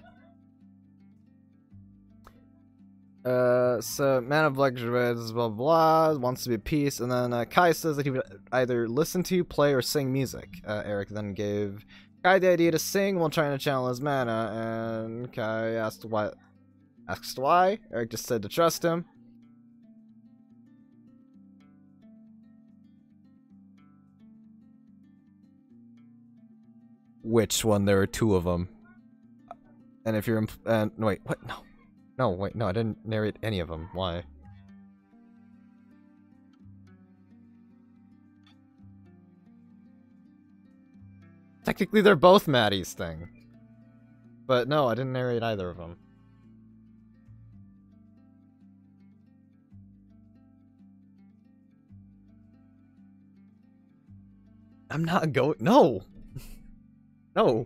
A: So, man of luxuries, blah, blah, wants to be at peace, and then, Kai says that he would either listen to, play, or sing music. Eric then gave Kai the idea to sing while trying to channel his mana, and Kai asks why. Eric just said to trust him. Which one? There are two of them. And if you're no, wait, what? No, wait, no, I didn't narrate any of them. Why? Technically, they're both Maddie's thing. But no, I didn't narrate either of them. I'm not going. No! No!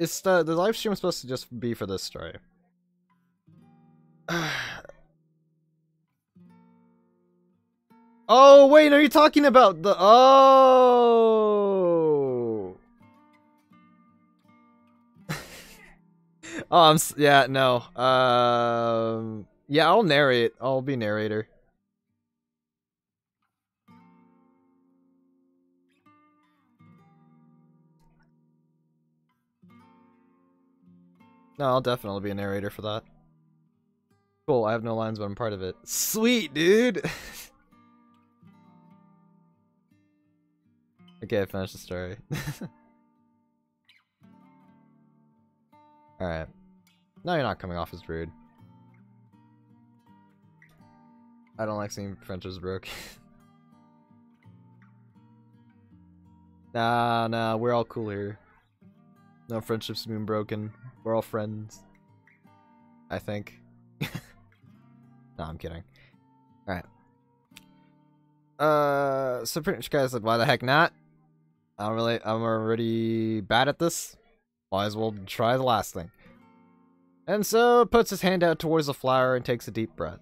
A: It's the live stream is supposed to just be for this story. Oh, wait, are you talking about the... Oh! Oh, yeah, no. Yeah, I'll narrate. I'll be narrator. No, I'll definitely be a narrator for that. Cool, I have no lines, but I'm part of it. Sweet, dude! Okay, I finished the story. Alright. No, you're not coming off as rude. I don't like seeing friendships broke. Nah, we're all cool here. No friendships being broken. We're all friends. I think. No, I'm kidding. Alright. So pretty much guys said, why the heck not? I'm already bad at this. Might as well try the last thing. And so puts his hand out towards the flower and takes a deep breath.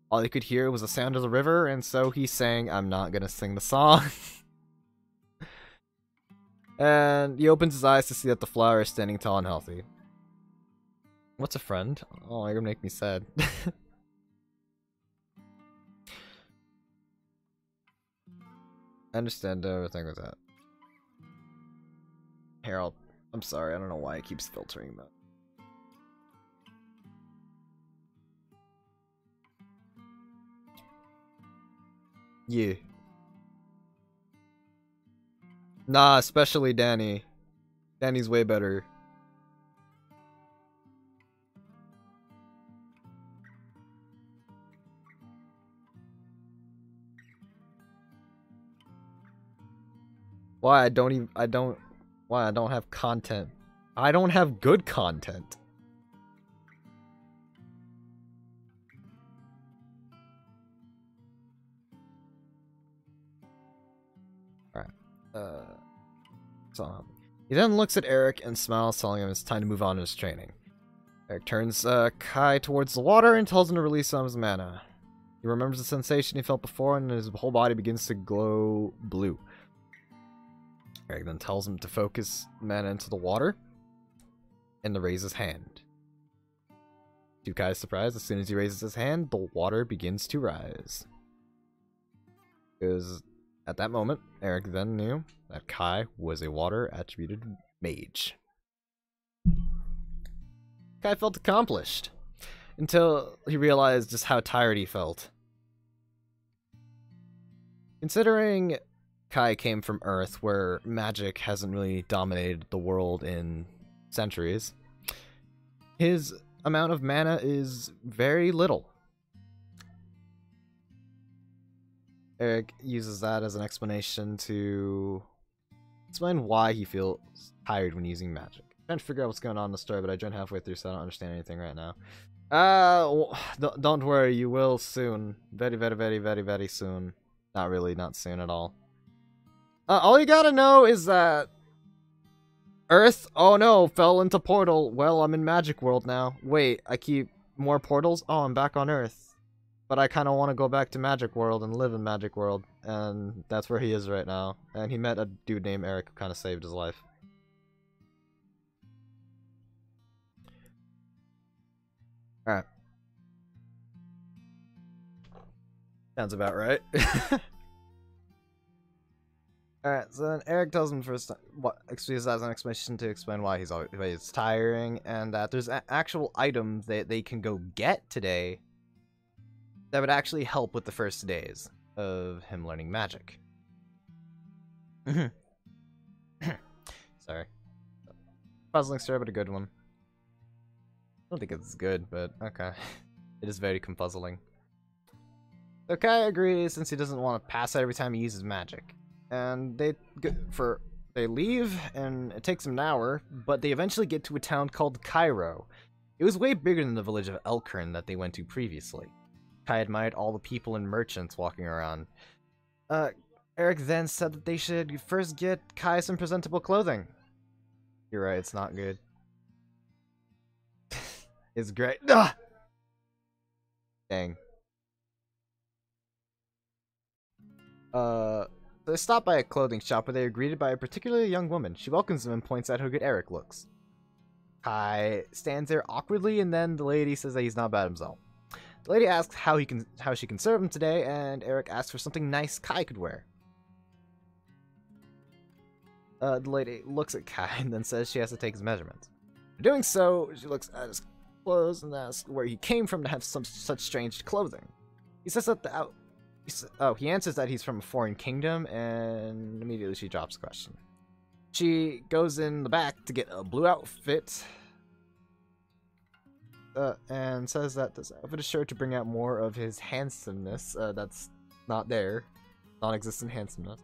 A: All he could hear was the sound of the river, and so he sang, I'm not gonna sing the song. And he opens his eyes to see that the flower is standing tall and healthy. What's a friend? Oh, you're gonna make me sad. I understand everything with that. Harold, I'm sorry, I don't know why it keeps filtering that. Yeah. Nah, especially Danny. Danny's way better. Why I don't have content. I don't have good content. Alright. So he then looks at Eric and smiles, telling him it's time to move on in his training. Eric turns Kai towards the water and tells him to release some of his mana. He remembers the sensation he felt before, and his whole body begins to glow blue. Eric then tells him to focus mana into the water and to raise his hand. To Kai's surprise, as soon as he raises his hand, the water begins to rise. Because at that moment, Eric then knew that Kai was a water-attributed mage. Kai felt accomplished, until he realized just how tired he felt. Considering Kai came from Earth, where magic hasn't really dominated the world in centuries, his amount of mana is very little. Eric uses that as an explanation to explain why he feels tired when using magic. I'm trying to figure out what's going on in the story, but I joined halfway through, so I don't understand anything right now. Don't worry, you will soon. Very, very, very, very, very soon. Not really, not soon at all. All you gotta know is that Earth, oh no, fell into portal. Well, I'm in Magic World now. Wait, I keep more portals? Oh, I'm back on Earth. But I kind of want to go back to Magic World and live in Magic World. And that's where he is right now. And he met a dude named Eric who kind of saved his life. Alright. Sounds about right. Alright, so then Eric tells him first what uses that as an explanation to explain why he's tiring, and that there's actual items that they can go get today that would actually help with the first days of him learning magic. Sorry. Puzzling story, but a good one. I don't think it's good, but okay. It is very confuzzling. So Kai agrees since he doesn't want to pass out every time he uses magic. And they leave, and it takes them an hour, but they eventually get to a town called Cairo. It was way bigger than the village of Elkern that they went to previously. Kai admired all the people and merchants walking around. Eric then said that they should first get Kai some presentable clothing. You're right, it's not good. It's great. Ugh! Dang. They stop by a clothing shop where they are greeted by a particularly young woman. She welcomes them and points out how good Eric looks. Kai stands there awkwardly, and then the lady says that he's not bad himself. The lady asks how she can serve him today, and Eric asks for something nice Kai could wear. The lady looks at Kai and then says she has to take his measurements. In doing so, she looks at his clothes and asks where he came from to have such strange clothing. He says that he answers that he's from a foreign kingdom, and immediately she drops the question. She goes in the back to get a blue outfit, and says that this outfit is sure to bring out more of his handsomeness. That's not there. Non-existent handsomeness.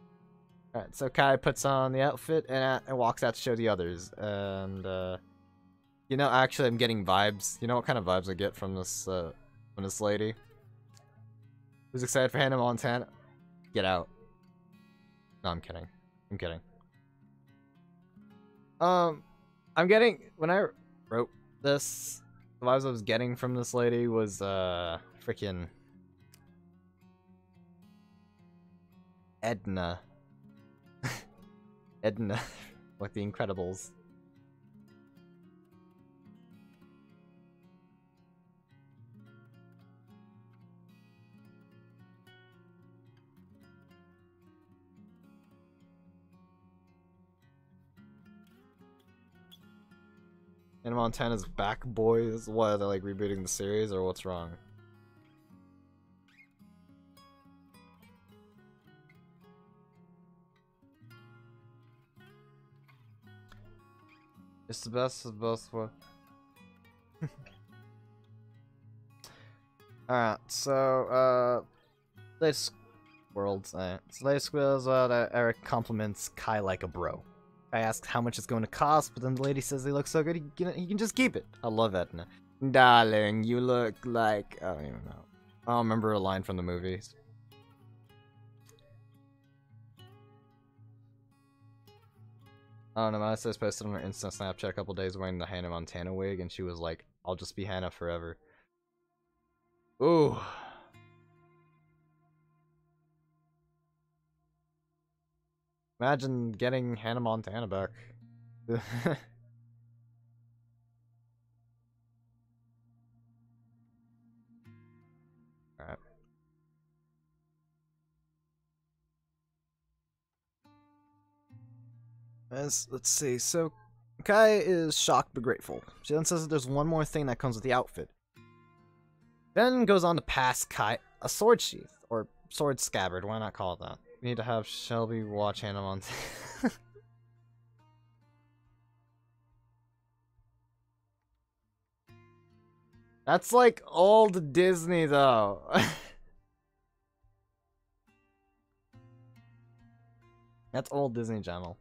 A: Alright, so Kai puts on the outfit and walks out to show the others. And, you know, actually I'm getting vibes. You know what kind of vibes I get from this lady? Who's excited for Hannah Montana? Get out. No, I'm kidding. I'm kidding. I'm getting, when I wrote this, the vibes I was getting from this lady was, freaking Edna. Edna, like The Incredibles. And Montana's back, boys. What, they're like rebooting the series, or what's wrong? It's the best of both worlds. Alright, so, today's worlds. Today's squirrels that Eric compliments Kai like a bro. I ask how much it's going to cost, but then the lady says they look so good, he can just keep it. I love Edna. Darling, you look like... I don't even know. I don't remember a line from the movies. I don't know, my sister posted on her Insta Snapchat a couple days wearing the Hannah Montana wig, and she was like, I'll just be Hannah forever. Ooh. Imagine getting Hannah Montana back. Alright. Let's see. So, Kai is shocked but grateful. She then says that there's one more thing that comes with the outfit. Then goes on to pass Kai a sword sheath, or sword scabbard, why not call it that? We need to have Shelby watch Hannah Montana. That's like old Disney though. That's old Disney Channel.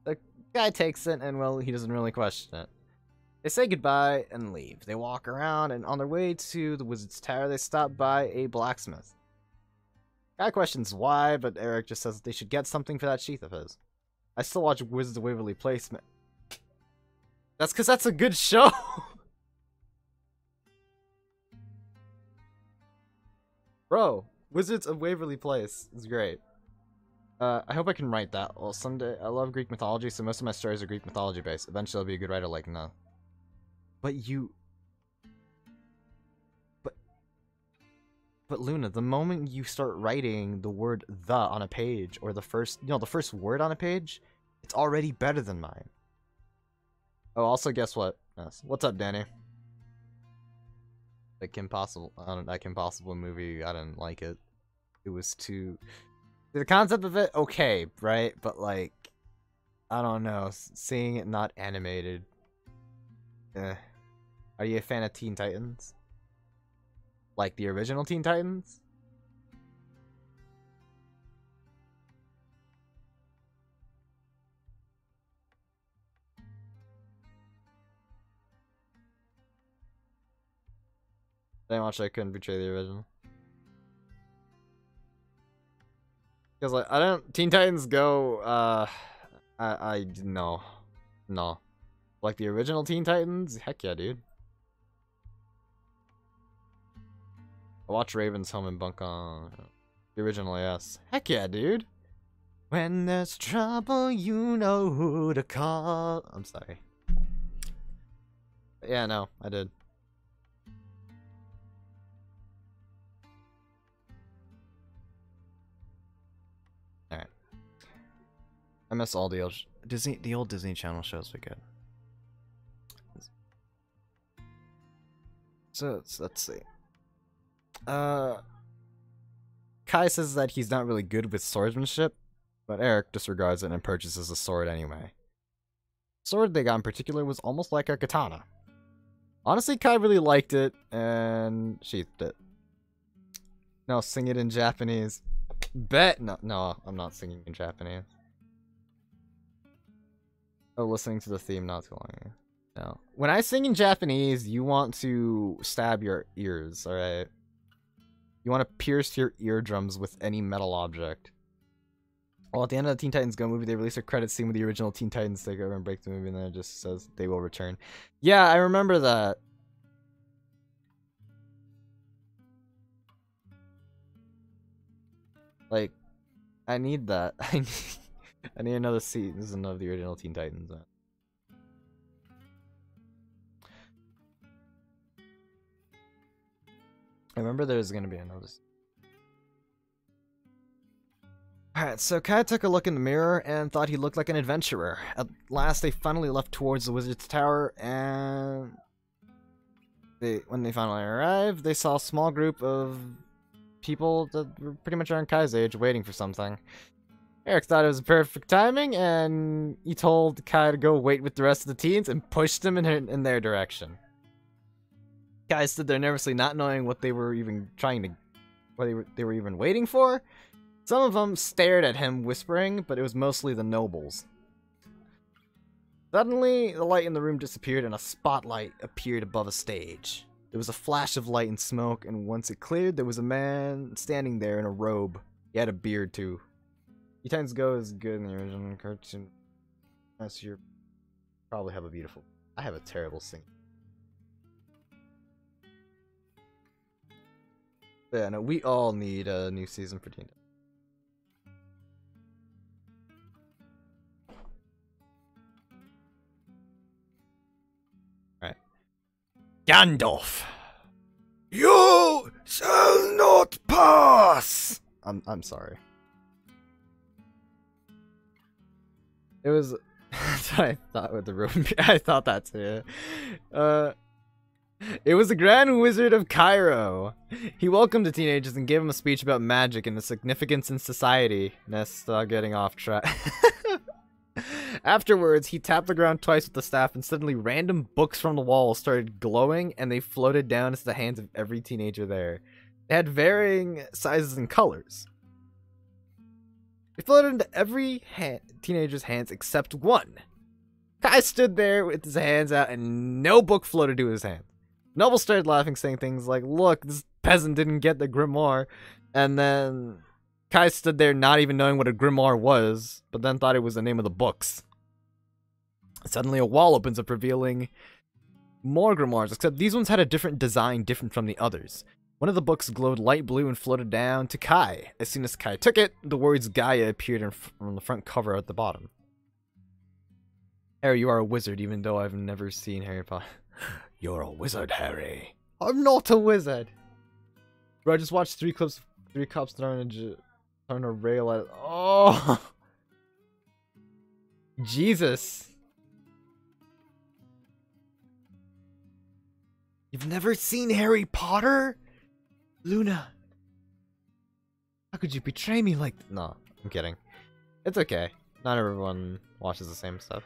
A: The guy takes it and, well, he doesn't really question it. They say goodbye and leave. They walk around, and on their way to the Wizard's Tower, they stop by a blacksmith. Guy questions why, but Eric just says that they should get something for that sheath of his. I still watch Wizards of Waverly Place. That's because that's a good show! Bro, Wizards of Waverly Place is great. I hope I can write that. Well, someday, I love Greek mythology, so most of my stories are Greek mythology based. Eventually I'll be a good writer like no. But you... But Luna, the moment you start writing the word "the" on a page, or the first word on a page, it's already better than mine. Oh, also, guess what? Yes. What's up, Danny? That Kim Possible movie, I didn't like it. It was too... The concept of it, okay, right? But, like, I don't know. Seeing it not animated... Are you a fan of Teen Titans? Like the original Teen Titans? Damn much I couldn't betray the original. Because, like, I don't... Teen Titans Go, no. No. Like the original Teen Titans? Heck yeah, dude. I watch Raven's Home and Bunk on... The original, yes. Heck yeah, dude. When there's trouble, you know who to call. I'm sorry. But yeah, no, I did. Alright. I miss all the old Disney Channel shows we get. So, let's see. Kai says that he's not really good with swordsmanship, but Eric disregards it and purchases a sword anyway. The sword they got in particular was almost like a katana. Honestly, Kai really liked it and sheathed it. No, sing it in Japanese. Bet! No, I'm not singing in Japanese. Oh, listening to the theme not too long ago. No. When I sing in Japanese, you want to stab your ears, alright? You want to pierce your eardrums with any metal object. Well, at the end of the Teen Titans Go movie, they released a credit scene with the original Teen Titans take over and break the movie, and then it just says they will return. Yeah, I remember that. Like, I need that. I need another season of the original Teen Titans. I remember there's gonna be another. Alright, so Kai took a look in the mirror and thought he looked like an adventurer. At last, they finally left towards the Wizard's Tower, and when they finally arrived, they saw a small group of people that were pretty much around Kai's age waiting for something. Eric thought it was perfect timing, and he told Kai to go wait with the rest of the teens and pushed them in their direction. Kai stood there nervously, not knowing what they were even what they were even waiting for. Some of them stared at him, whispering, but it was mostly the nobles. Suddenly, the light in the room disappeared, and a spotlight appeared above a stage. There was a flash of light and smoke, and once it cleared, there was a man standing there in a robe. He had a beard, too. He tends to go as good in the original cartoon. Unless you probably have a beautiful... I have a terrible singing. Yeah, no, we all need a new season for Teen. Alright. Gandalf! You shall not pass! I'm sorry. It was... That's what I thought with the room. I thought that too. It was the Grand Wizard of Cairo. He welcomed the teenagers and gave them a speech about magic and its significance in society. Nest getting off track. Afterwards, he tapped the ground twice with the staff, and suddenly random books from the wall started glowing, and they floated down into the hands of every teenager there. They had varying sizes and colors. They floated into every teenager's hands except one. Kai stood there with his hands out, and no book floated to his hand. Noble started laughing, saying things like, "Look, this peasant didn't get the grimoire." And then Kai stood there not even knowing what a grimoire was, but then thought it was the name of the books. Suddenly a wall opens up, revealing more grimoires, except these ones had a different design, different from the others. One of the books glowed light blue and floated down to Kai. As soon as Kai took it, the words Gaia appeared on the front cover at the bottom. Harry, you are a wizard, even though I've never seen Harry Potter. You're a wizard, Harry. I'm not a wizard. Bro, I just watched three cops throwing a rail at... Oh! Jesus. You've never seen Harry Potter? Luna. How could you betray me like... No, I'm kidding. It's okay. Not everyone watches the same stuff.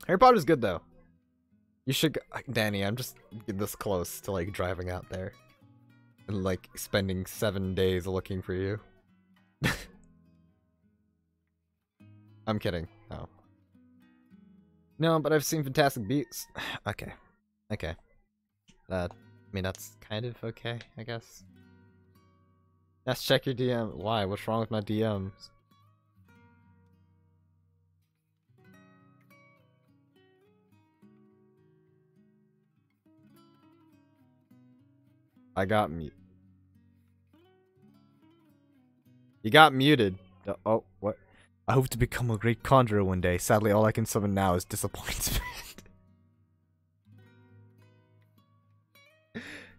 A: Harry Potter's good, though. You should... Danny, I'm just this close to, like, driving out there. And, like, spending 7 days looking for you. I'm kidding. No. No, but I've seen Fantastic Beasts. Okay. Okay. I mean, that's kind of okay, I guess. Let's check your DM. Why? What's wrong with my DMs? I got mute. You got muted. Oh, what? I hope to become a great conjurer one day. Sadly, all I can summon now is disappointment.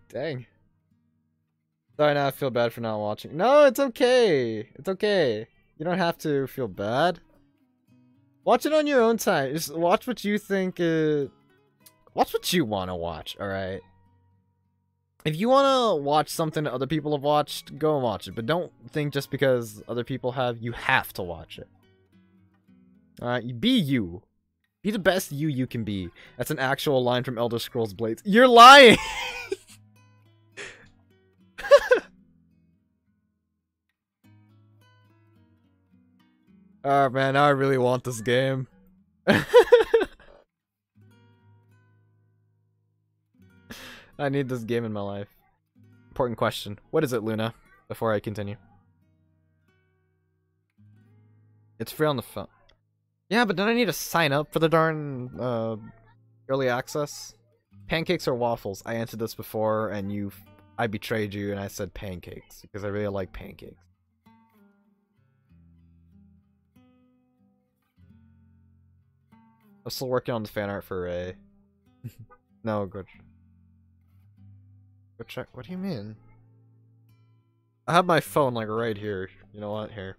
A: Dang. Sorry, now I feel bad for not watching. No, it's okay. It's okay. You don't have to feel bad. Watch it on your own time. Just watch what you think. Watch what you want to watch, alright? If you want to watch something that other people have watched, go and watch it. But don't think just because other people have, you have to watch it. Alright, be you. Be the best you can be. That's an actual line from Elder Scrolls Blades. You're lying! Oh man, now I really want this game. I need this game in my life. Important question. What is it, Luna? Before I continue. It's free on the phone. Yeah, but don't I need to sign up for the darn early access? Pancakes or waffles? I answered this before and I betrayed you and I said pancakes because I really like pancakes. I'm still working on the fan art for Ray. No, good. Go check. What do you mean? I have my phone like right here. You know what? Here.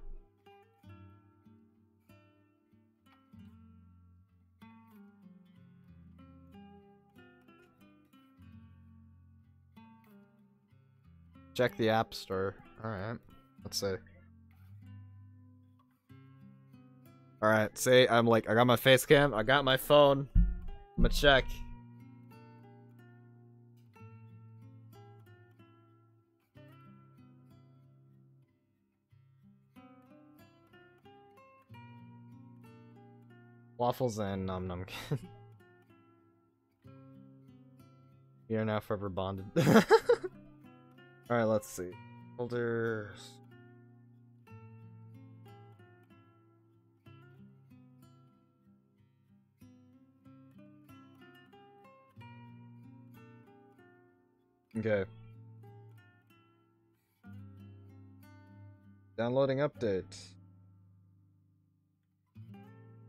A: Check the App Store. Alright. Let's see. Alright, see, I'm like, I got my face cam, I got my phone. I'm gonna check. Waffles and Num Num. We are now forever bonded. Alright, let's see. Folders. Okay. Downloading update.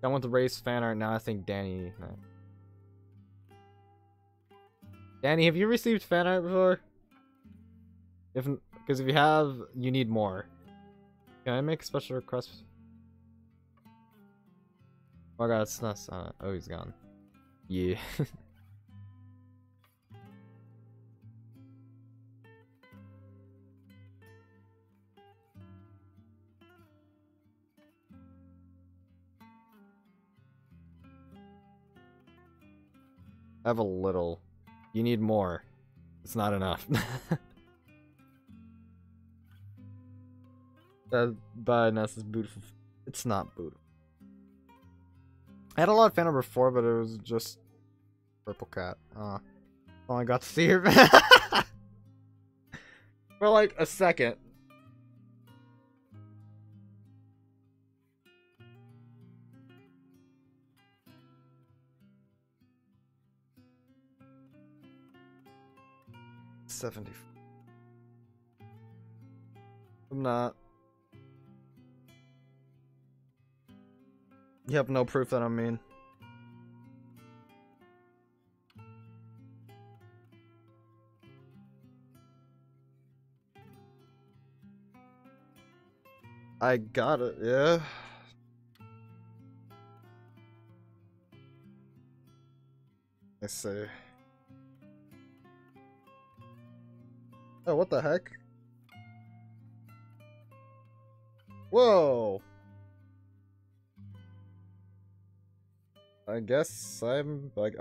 A: Done with the race fan art, now I think Danny... No. Danny, have you received fan art before? Because if you have, you need more. Can I make a special request? Oh god, it's not... oh, he's gone. Yeah. I have a little. You need more. It's not enough. That Bioness is beautiful. It's not beautiful. I had a lot of fan art before, but it was just purple cat. Oh, I got to see her for like a second. I'm not. You have no proof that I'm mean. I got it, yeah. I see. Oh, what the heck? Whoa! I guess I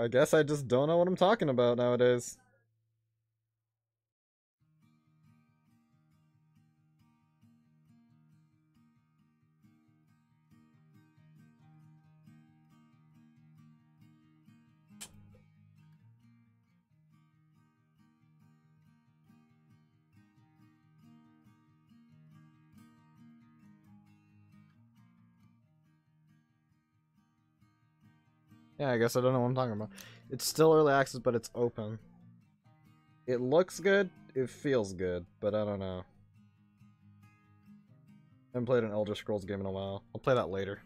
A: guess I just don't know what I'm talking about nowadays. Yeah, I guess I don't know what I'm talking about. It's still early access, but it's open. It looks good, it feels good, but I don't know. I haven't played an Elder Scrolls game in a while. I'll play that later.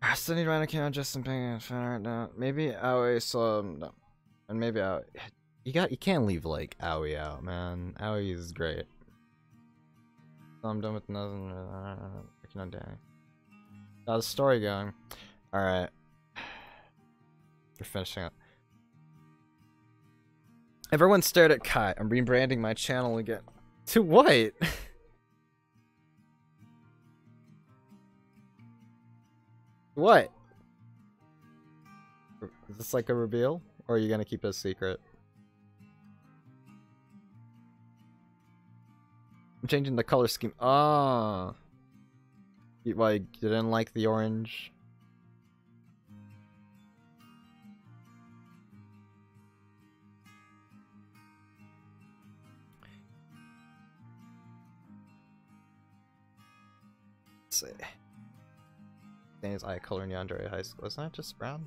A: I still need Rhino Cam, Justin Ping and fan art now. Maybe Aoi some no. And maybe Aoi. You can't leave like Aoi out, man. Aoi is great. So I'm done with nothing. Working on Danny. Got a story going. Alright. We're finishing up. Everyone stared at Kai. I'm rebranding my channel again. To what? What? Is this like a reveal? Or are you gonna keep it a secret? I'm changing the color scheme. Ah. Why, you didn't like the orange? Let's see. Danny's eye color in Yandere High School. Isn't that just brown?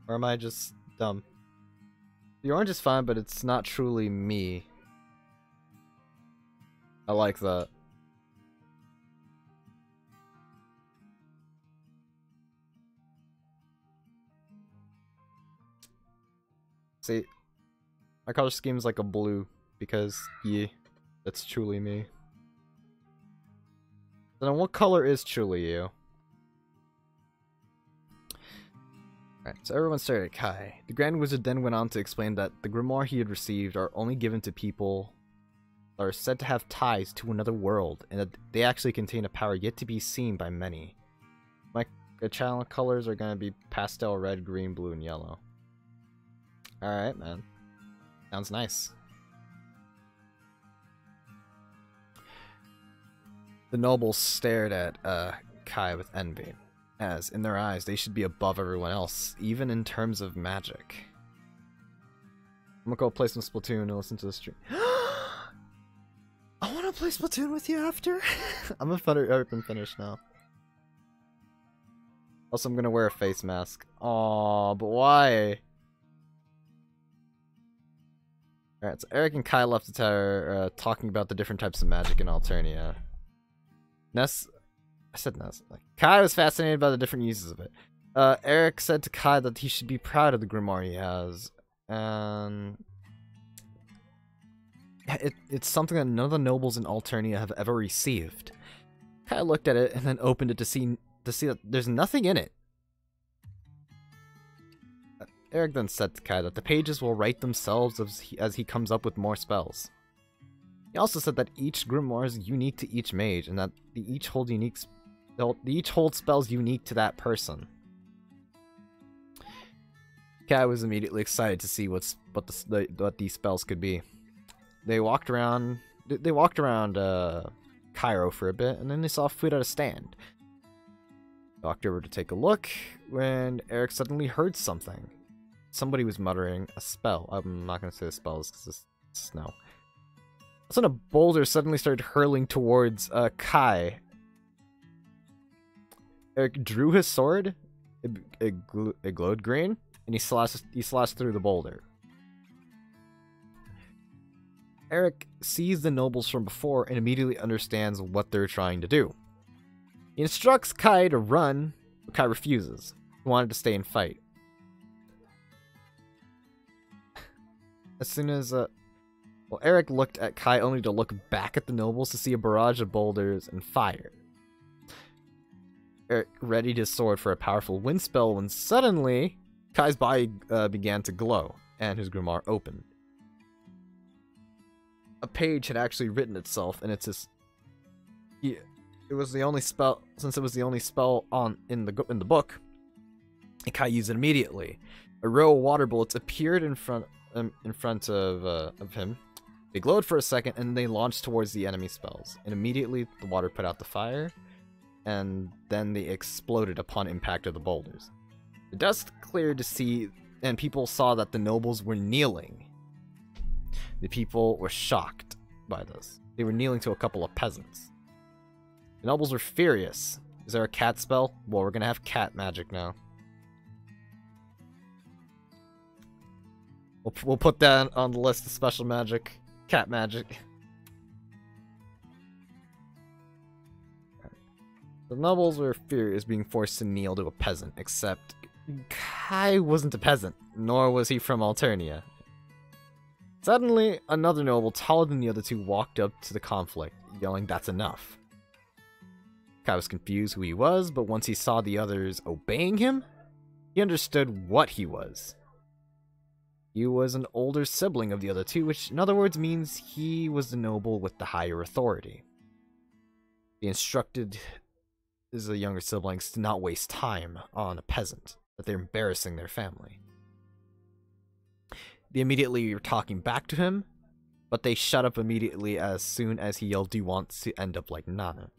A: Or am I just dumb? The orange is fine, but it's not truly me. I like that. See, my color scheme is like a blue because, yeah, that's truly me. Then what color is truly you? Alright, so everyone stared at Kai. The Grand Wizard then went on to explain that the grimoire he had received are only given to people are said to have ties to another world, and that they actually contain a power yet to be seen by many. My channel colors are going to be pastel red, green, blue, and yellow. Alright, man. Sounds nice. The nobles stared at Kai with envy, as, in their eyes, they should be above everyone else, even in terms of magic. I'm gonna go play some Splatoon and listen to the stream. I wanna play Splatoon with you after? I'm open finished now. Also, I'm gonna wear a face mask. Aw, but why? Alright, so Eric and Kai left the tower talking about the different types of magic in Alternia. I said Ness. Kai was fascinated by the different uses of it. Eric said to Kai that he should be proud of the grimoire he has. And it's something that none of the nobles in Alternia have ever received. Kai looked at it and then opened it to see that there's nothing in it. Eric then said to Kai that the pages will write themselves as he comes up with more spells. He also said that each grimoire is unique to each mage, and that they each hold spells unique to that person. Kai was immediately excited to see what these spells could be. They walked around Cairo for a bit, and then they saw food at a stand. They walked over to take a look when Eric suddenly heard something. Somebody was muttering a spell. I'm not going to say the spells because it's snow. So a boulder suddenly started hurling towards Kai. Eric drew his sword. It glowed green, and he slashed through the boulder. Eric sees the nobles from before and immediately understands what they're trying to do. He instructs Kai to run, but Kai refuses. He wanted to stay and fight. As soon as Eric looked at Kai only to look back at the nobles to see a barrage of boulders and fire. Eric readied his sword for a powerful wind spell when suddenly Kai's body began to glow and his grimoire opened. A page had actually written itself, and it was the only spell, since it was the only spell in the book, and Kai used it immediately. A row of water bullets appeared in front of him. They glowed for a second, and they launched towards the enemy spells. And immediately, the water put out the fire, and then they exploded upon impact of the boulders. The dust cleared to see, and people saw that the nobles were kneeling. The people were shocked by this. They were kneeling to a couple of peasants. The nobles were furious. Is there a cat spell? Well, we're gonna have cat magic now. We'll put that on the list of special magic. Cat magic. The nobles were furious being forced to kneel to a peasant, except Kai wasn't a peasant, nor was he from Alternia. Suddenly, another noble taller than the other two walked up to the conflict, yelling, "That's enough." Kai was confused who he was, but once he saw the others obeying him, he understood what he was. He was an older sibling of the other two, which in other words means he was the noble with the higher authority. He instructed his younger siblings to not waste time on a peasant, that they're embarrassing their family. They immediately were talking back to him, but they shut up immediately as soon as he yelled, "Do you want to end up like Nana?"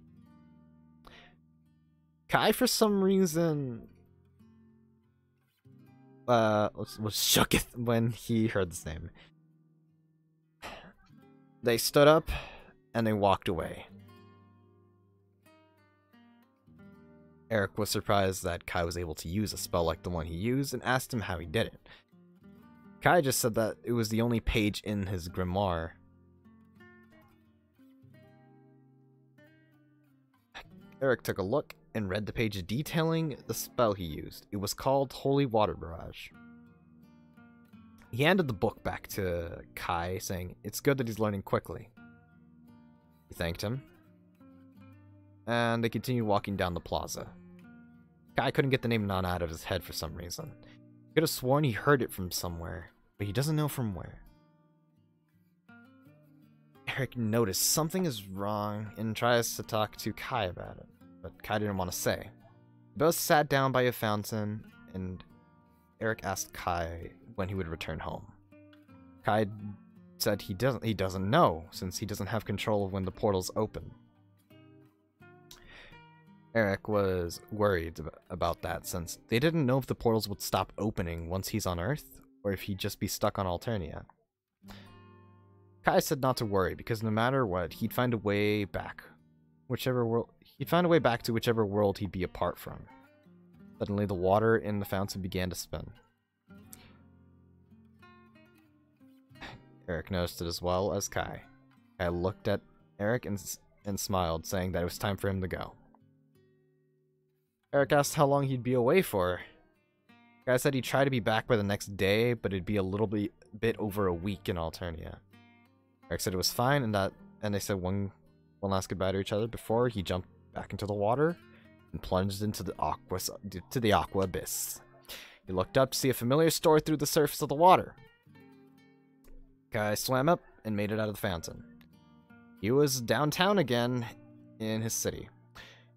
A: Kai, for some reason, was shooketh when he heard this name. They stood up, and they walked away. Eric was surprised that Kai was able to use a spell like the one he used, and asked him how he did it. Kai just said that it was the only page in his grimoire. Eric took a look and read the page detailing the spell he used. It was called Holy Water Barrage. He handed the book back to Kai, saying, "It's good that he's learning quickly." He thanked him, and they continued walking down the plaza. Kai couldn't get the name Nana out of his head for some reason. He could have sworn he heard it from somewhere, but he doesn't know from where. Eric noticed something is wrong and tries to talk to Kai about it, but Kai didn't want to say. They both sat down by a fountain, and Eric asked Kai when he would return home. Kai said he doesn't know, since he doesn't have control of when the portals open. Eric was worried about that, since they didn't know if the portals would stop opening once he's on Earth, or if he'd just be stuck on Alternia. Kai said not to worry, because no matter what, he'd find a way back. He'd find a way back to whichever world he'd be apart from. Suddenly, the water in the fountain began to spin. Eric noticed it as well as Kai. Kai looked at Eric and smiled, saying that it was time for him to go. Eric asked how long he'd be away for. Kai said he'd try to be back by the next day, but it'd be a little bit over a week in Alternia. Eric said it was fine, and they said one last goodbye to each other before he jumped back into the water and plunged into the aqua abyss. He looked up to see a familiar story through the surface of the water. Kai swam up and made it out of the fountain. He was downtown again in his city.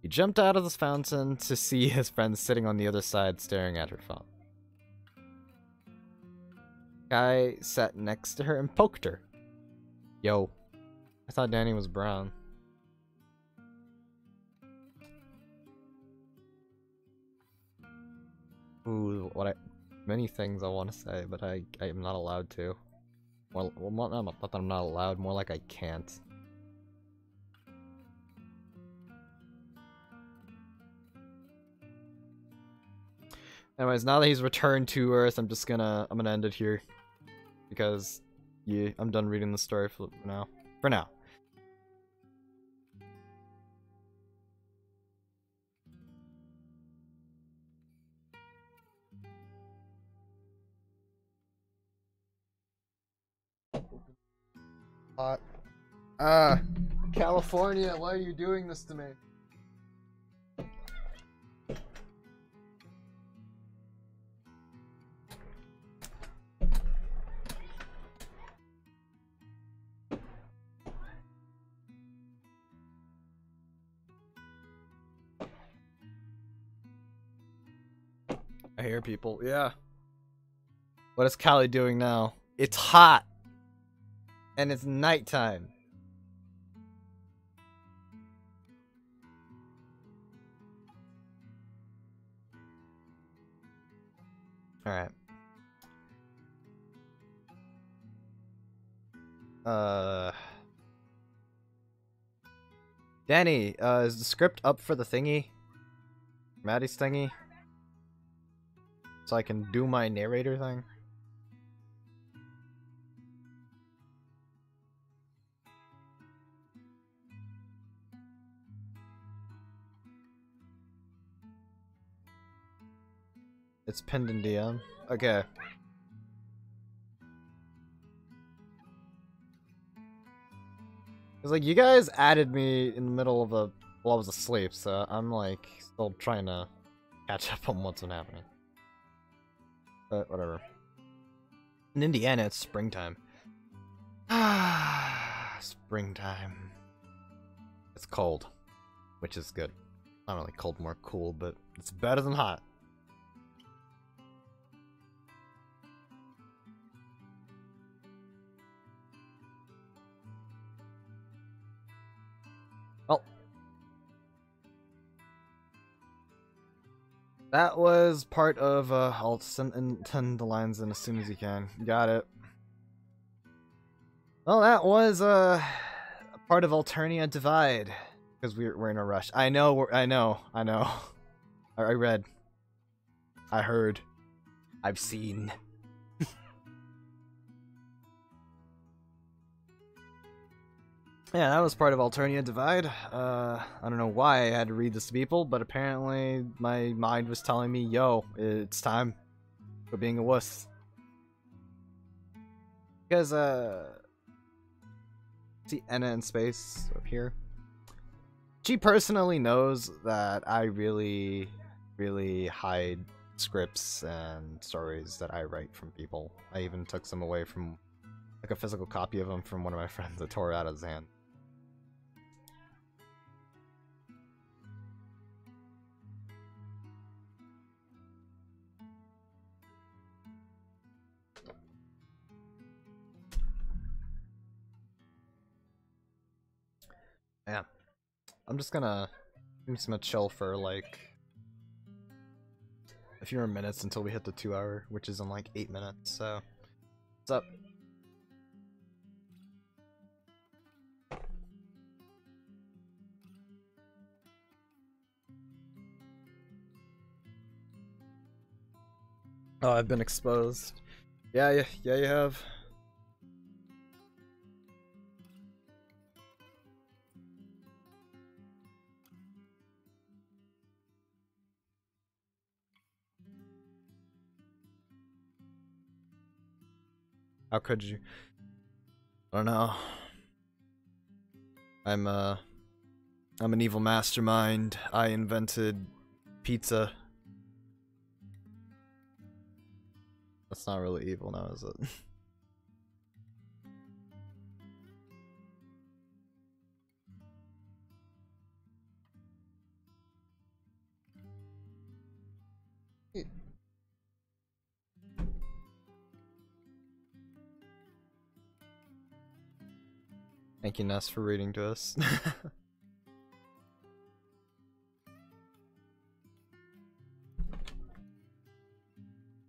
A: He jumped out of the fountain to see his friend sitting on the other side staring at her phone. Kai sat next to her and poked her. Yo, I thought Danny was brown. Ooh, many things I want to say, but I am not allowed to. Well, not that I'm not allowed, more like I can't. Anyways, now that he's returned to Earth, I'm gonna end it here, because yeah, I'm done reading the story for now. For now. California, why are you doing this to me? I hear people. Yeah. What is Callie doing now? It's hot. And it's nighttime. Alright. Danny, is the script up for the thingy? Maddie's thingy? So I can do my narrator thing? It's pinned in DM. Okay. Cause like you guys added me in the middle of while I was asleep, so I'm like still trying to catch up on what's been happening. But whatever. In Indiana, it's springtime. Springtime. It's cold, which is good. Not really cold, more cool, but it's better than hot. Well, that was part of, I'll send the lines in as soon as you can. Got it. Well, that was, a part of Alternia Divide. Because we're in a rush. I know. I read. I heard. I've seen. Yeah, that was part of Alternia Divide. I don't know why I had to read this to people, but apparently my mind was telling me, yo, it's time for being a wuss. Because, see Enna in space up here? She personally knows that I really hide scripts and stories that I write from people. I even took some away from like a physical copy of them from one of my friends that tore it out of his hand. Yeah, I'm just gonna chill for like a few more minutes until we hit the 2 hour, which is in like 8 minutes. So, what's up? Oh, I've been exposed. Yeah, you have. How could you? I don't know. I'm an evil mastermind. I invented pizza. That's not really evil now, is it? Thank you, Ness, for reading to us.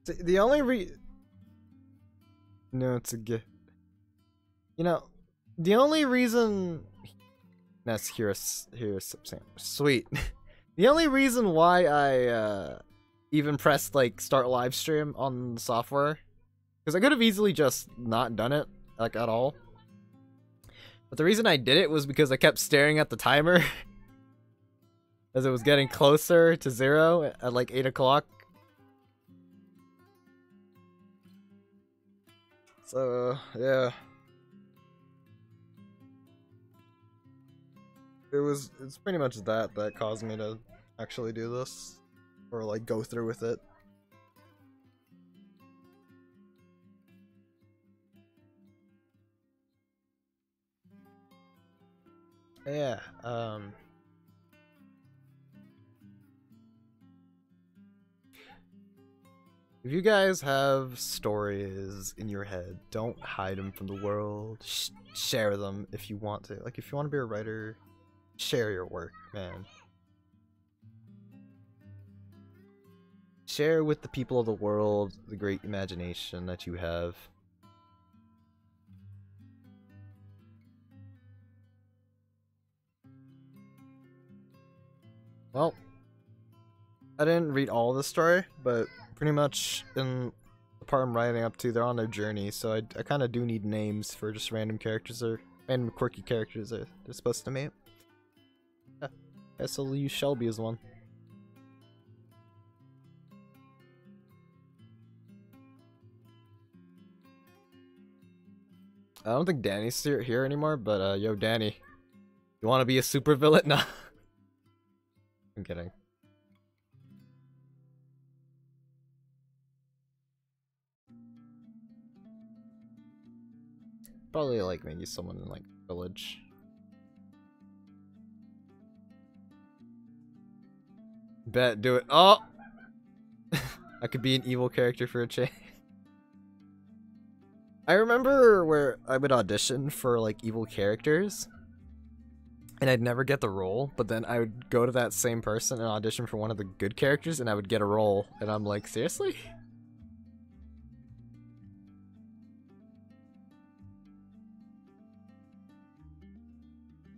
A: The only No, it's a gift. You know, the only reason... Ness, here's sweet. The only reason why I even pressed like start live stream on the software, because I could have easily just not done it like at all. But the reason I did it was because I kept staring at the timer as it was getting closer to 0 at like 8 o'clock. So, yeah. It's pretty much that caused me to actually do this. Or like go through with it. Yeah, if you guys have stories in your head, don't hide them from the world. Share them if you want to. Like, if you want to be a writer, share your work, man. Share with the people of the world the great imagination that you have. Well, I didn't read all the story, but pretty much in the part I'm writing up to, they're on their journey, so I kind of do need names for just random characters or random quirky characters that they're supposed to meet. Yeah, I guess I'll use Shelby as one. I don't think Danny's here anymore, but yo, Danny, you want to be a supervillain? Nah, I'm kidding. Probably like maybe someone in like village. Bet, do it. Oh, I could be an evil character for a change. I remember where I would audition for like evil characters, and I'd never get the role, but then I would go to that same person and audition for one of the good characters, and I would get a role, and I'm like, seriously?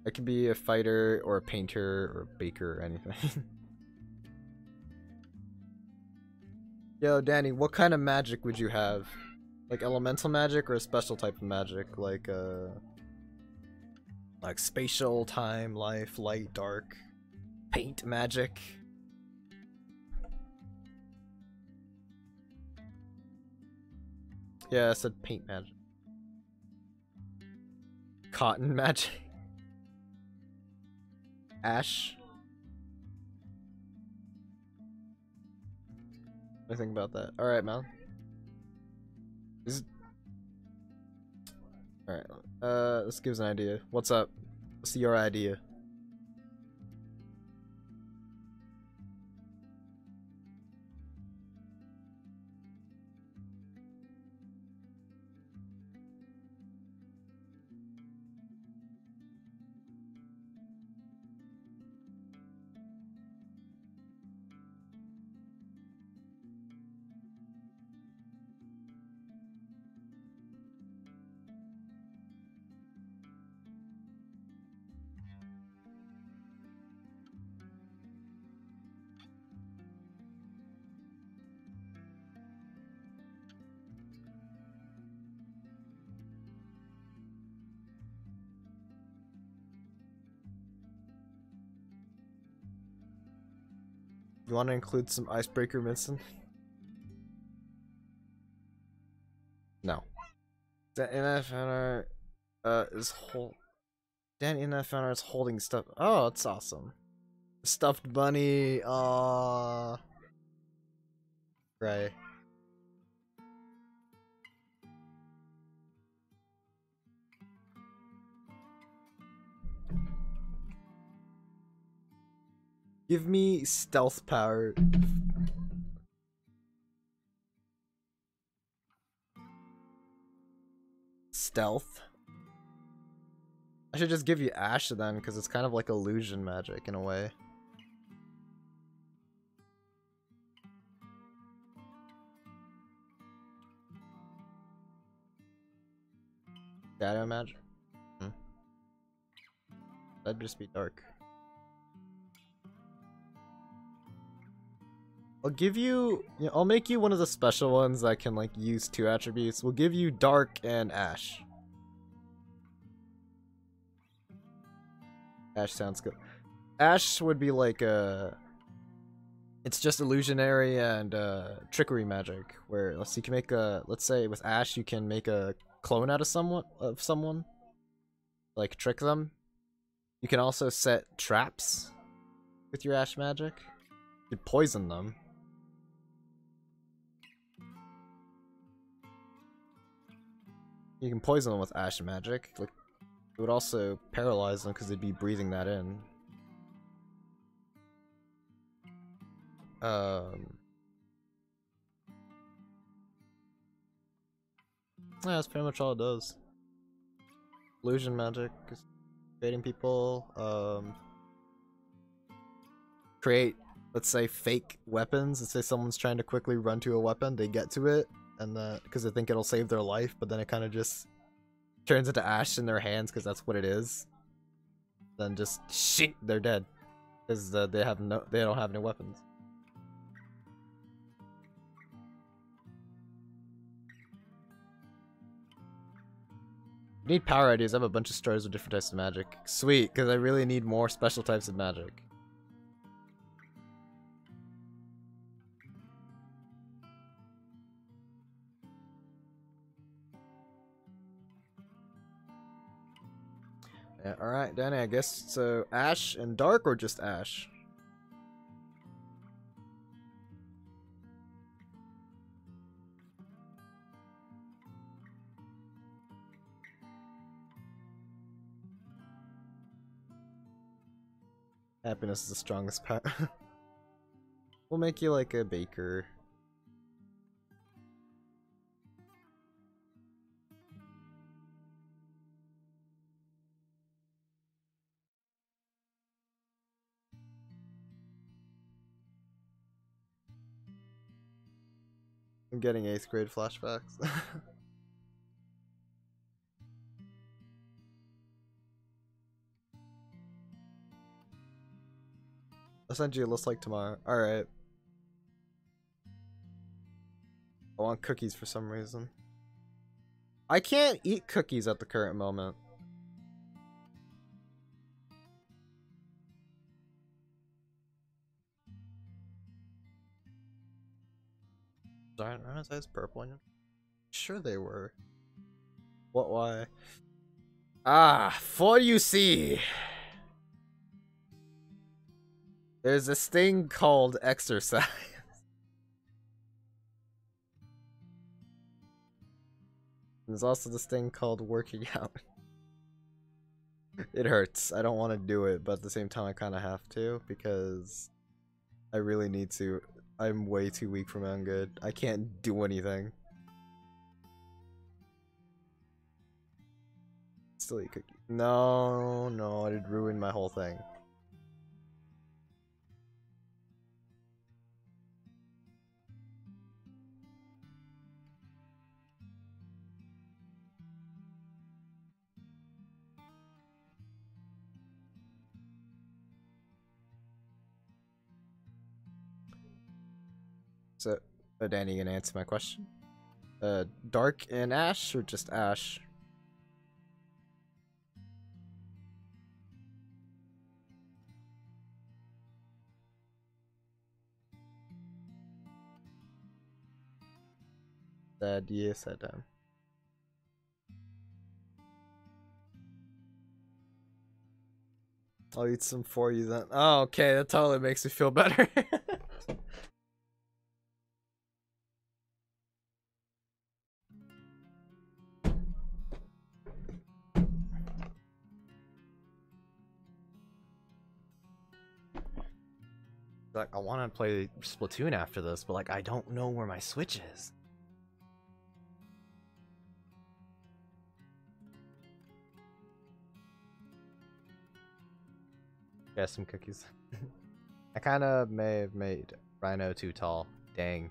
A: I could be a fighter, or a painter, or a baker, or anything. Yo, Danny, what kind of magic would you have? Like elemental magic or a special type of magic? Like spatial, time, life, light, dark, paint magic? Yeah, I said paint magic. Cotton magic? Ash? What do you think about that? Alright, man. Alright, this gives an idea. What's up? What's your idea? You want to include some icebreaker medicine? No. That NF owner is holding stuff. Oh, it's awesome. Stuffed bunny. Right. Give me stealth power. Stealth? I should just give you Ash then, because it's kind of like illusion magic in a way. Shadow magic? That'd just be dark. I'll give you, I'll make you one of the special ones that can like use 2 attributes. We'll give you Dark and Ash. Ash sounds good. Ash would be like it's just illusionary and trickery magic. Where you can make let's say with Ash you can make a clone out of someone, like trick them. You can also set traps with your Ash magic. You could poison them. You can poison them with Ash magic. Like, it would also paralyze them because they'd be breathing that in. Yeah, that's pretty much all it does. Illusion magic is creating people. Create, let's say, fake weapons. Let's say someone's trying to quickly run to a weapon, they get to it, and because they think it'll save their life, but then it kind of just turns into ash in their hands because that's what it is. Then just shit, they're dead because they don't have any weapons. Need power ideas. I have a bunch of stories with different types of magic. Sweet, because I really need more special types of magic. Yeah, alright, Danny, I guess so. Ash and Dark or just Ash? Happiness is the strongest power. We'll make you like a baker. I'm getting 8th grade flashbacks. I'll send you a list like tomorrow. Alright. I want cookies for some reason. I can't eat cookies at the current moment. Aren't size purple onion? Sure they were. What, why? Ah, for you see. There's this thing called exercise. There's also this thing called working out. It hurts. I don't want to do it, but at the same time I kind of have to because I really need to. I'm way too weak for my own good. I can't do anything. Still eat cookie. No, no, it'd ruin my whole thing. So, Danny, you gonna answer my question? Dark and ash or just ash? Said yes, said I'll eat some for you then. Oh, okay, that totally makes me feel better. Like, I want to play Splatoon after this, but like, I don't know where my Switch is. Yeah, some cookies. I kind of may have made Rhino too tall. Dang.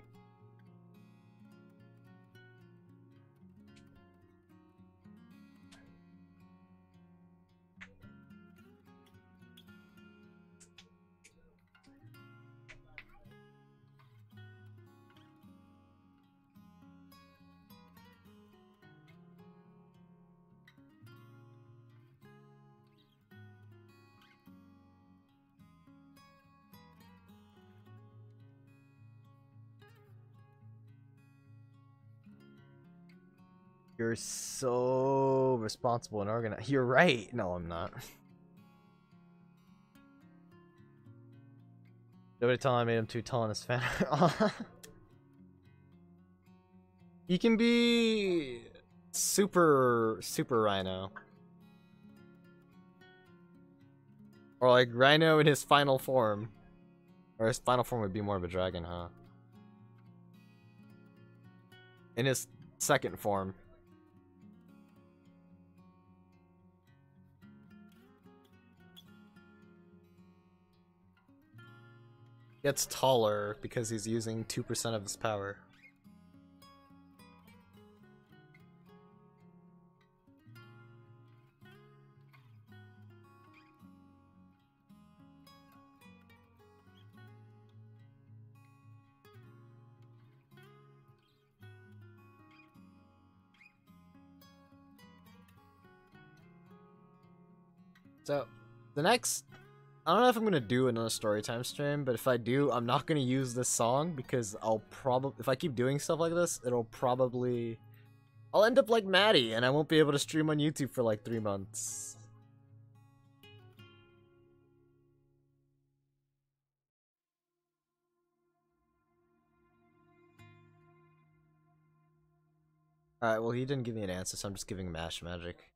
A: You're so responsible and organized. You're right. No, I'm not. Nobody tell him I made him too tall in his fan. He can be super Rhino. Or like Rhino in his final form. Or his final form would be more of a dragon, huh? In his second form. Gets taller because he's using 2% of his power. So, the next... I don't know if I'm gonna do another Storytime stream, but if I do, I'm not gonna use this song because I'll probably... If I keep doing stuff like this, it'll probably... I'll end up like Maddie, and I won't be able to stream on YouTube for like 3 months. Alright, well he didn't give me an answer, so I'm just giving him Ash Magic.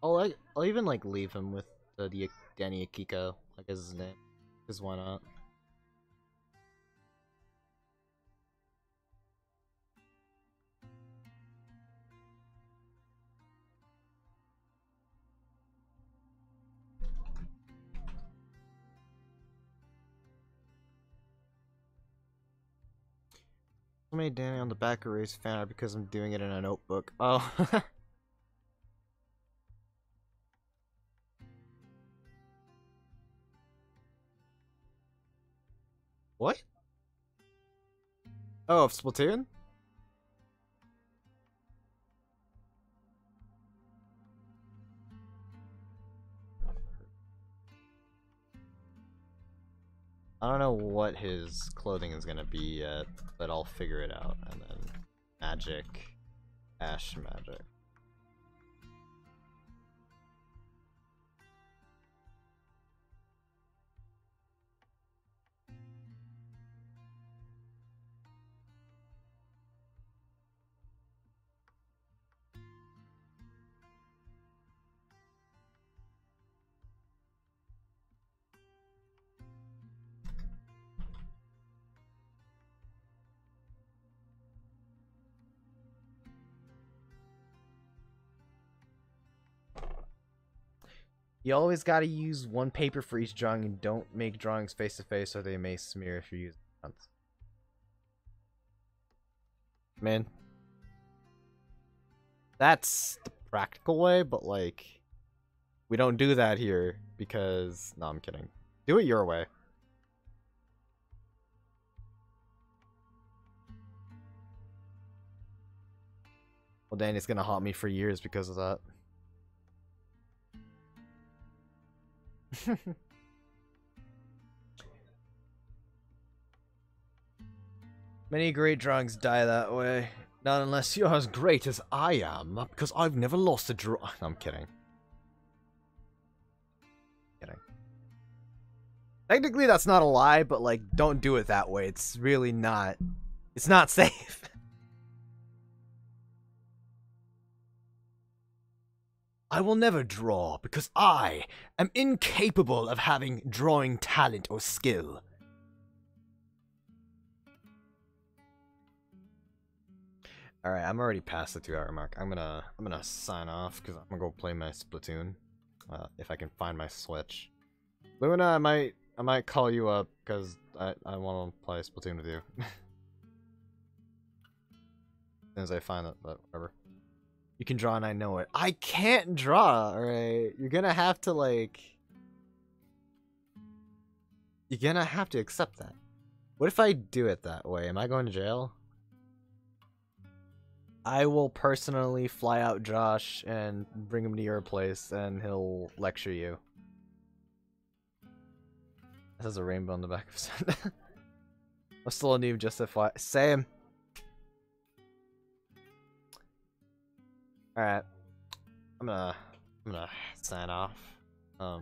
A: I'll even like leave him with the Danny Akiko, like as his name, because why not? I made Danny on the back erase fan art because I'm doing it in a notebook. Oh. What? Oh, of Splatoon? I don't know what his clothing is gonna be yet, but I'll figure it out. And then magic, ash magic. You always gotta use one paper for each drawing and don't make drawings face to face or they may smear if you're using fonts. Man. That's the practical way, but like, we don't do that here because, no, I'm kidding. Do it your way. Well, Danny's gonna haunt me for years because of that. Many great drawings die that way. Not unless you're as great as I am, because I've never lost a draw. I'm kidding. Technically, that's not a lie, but like, don't do it that way. It's really not. It's not safe. I will never draw because I am incapable of having drawing talent or skill. Alright, I'm already past the 2-hour mark. I'm gonna sign off because I'm gonna go play my Splatoon. If I can find my Switch. Luna, I might call you up because I want to play Splatoon with you. As soon as I find it, but whatever. You can draw and I know it. I can't draw, alright? You're gonna have to, like... You're gonna have to accept that. What if I do it that way? Am I going to jail? I will personally fly out Josh and bring him to your place and he'll lecture you. This has a rainbow on the back of it. I'm still a noob, just FYI. Same. Alright. I'm gonna sign off. I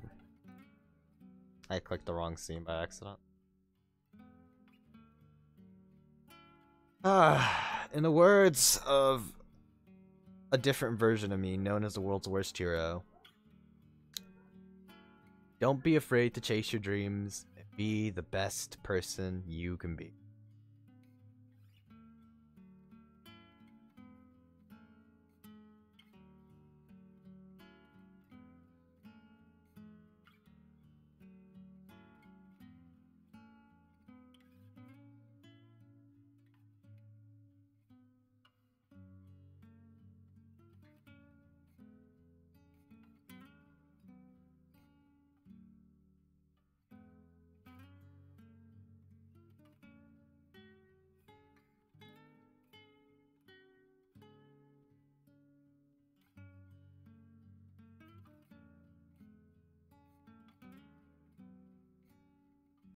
A: clicked the wrong scene by accident. In the words of a different version of me, known as the world's worst hero, don't be afraid to chase your dreams and be the best person you can be.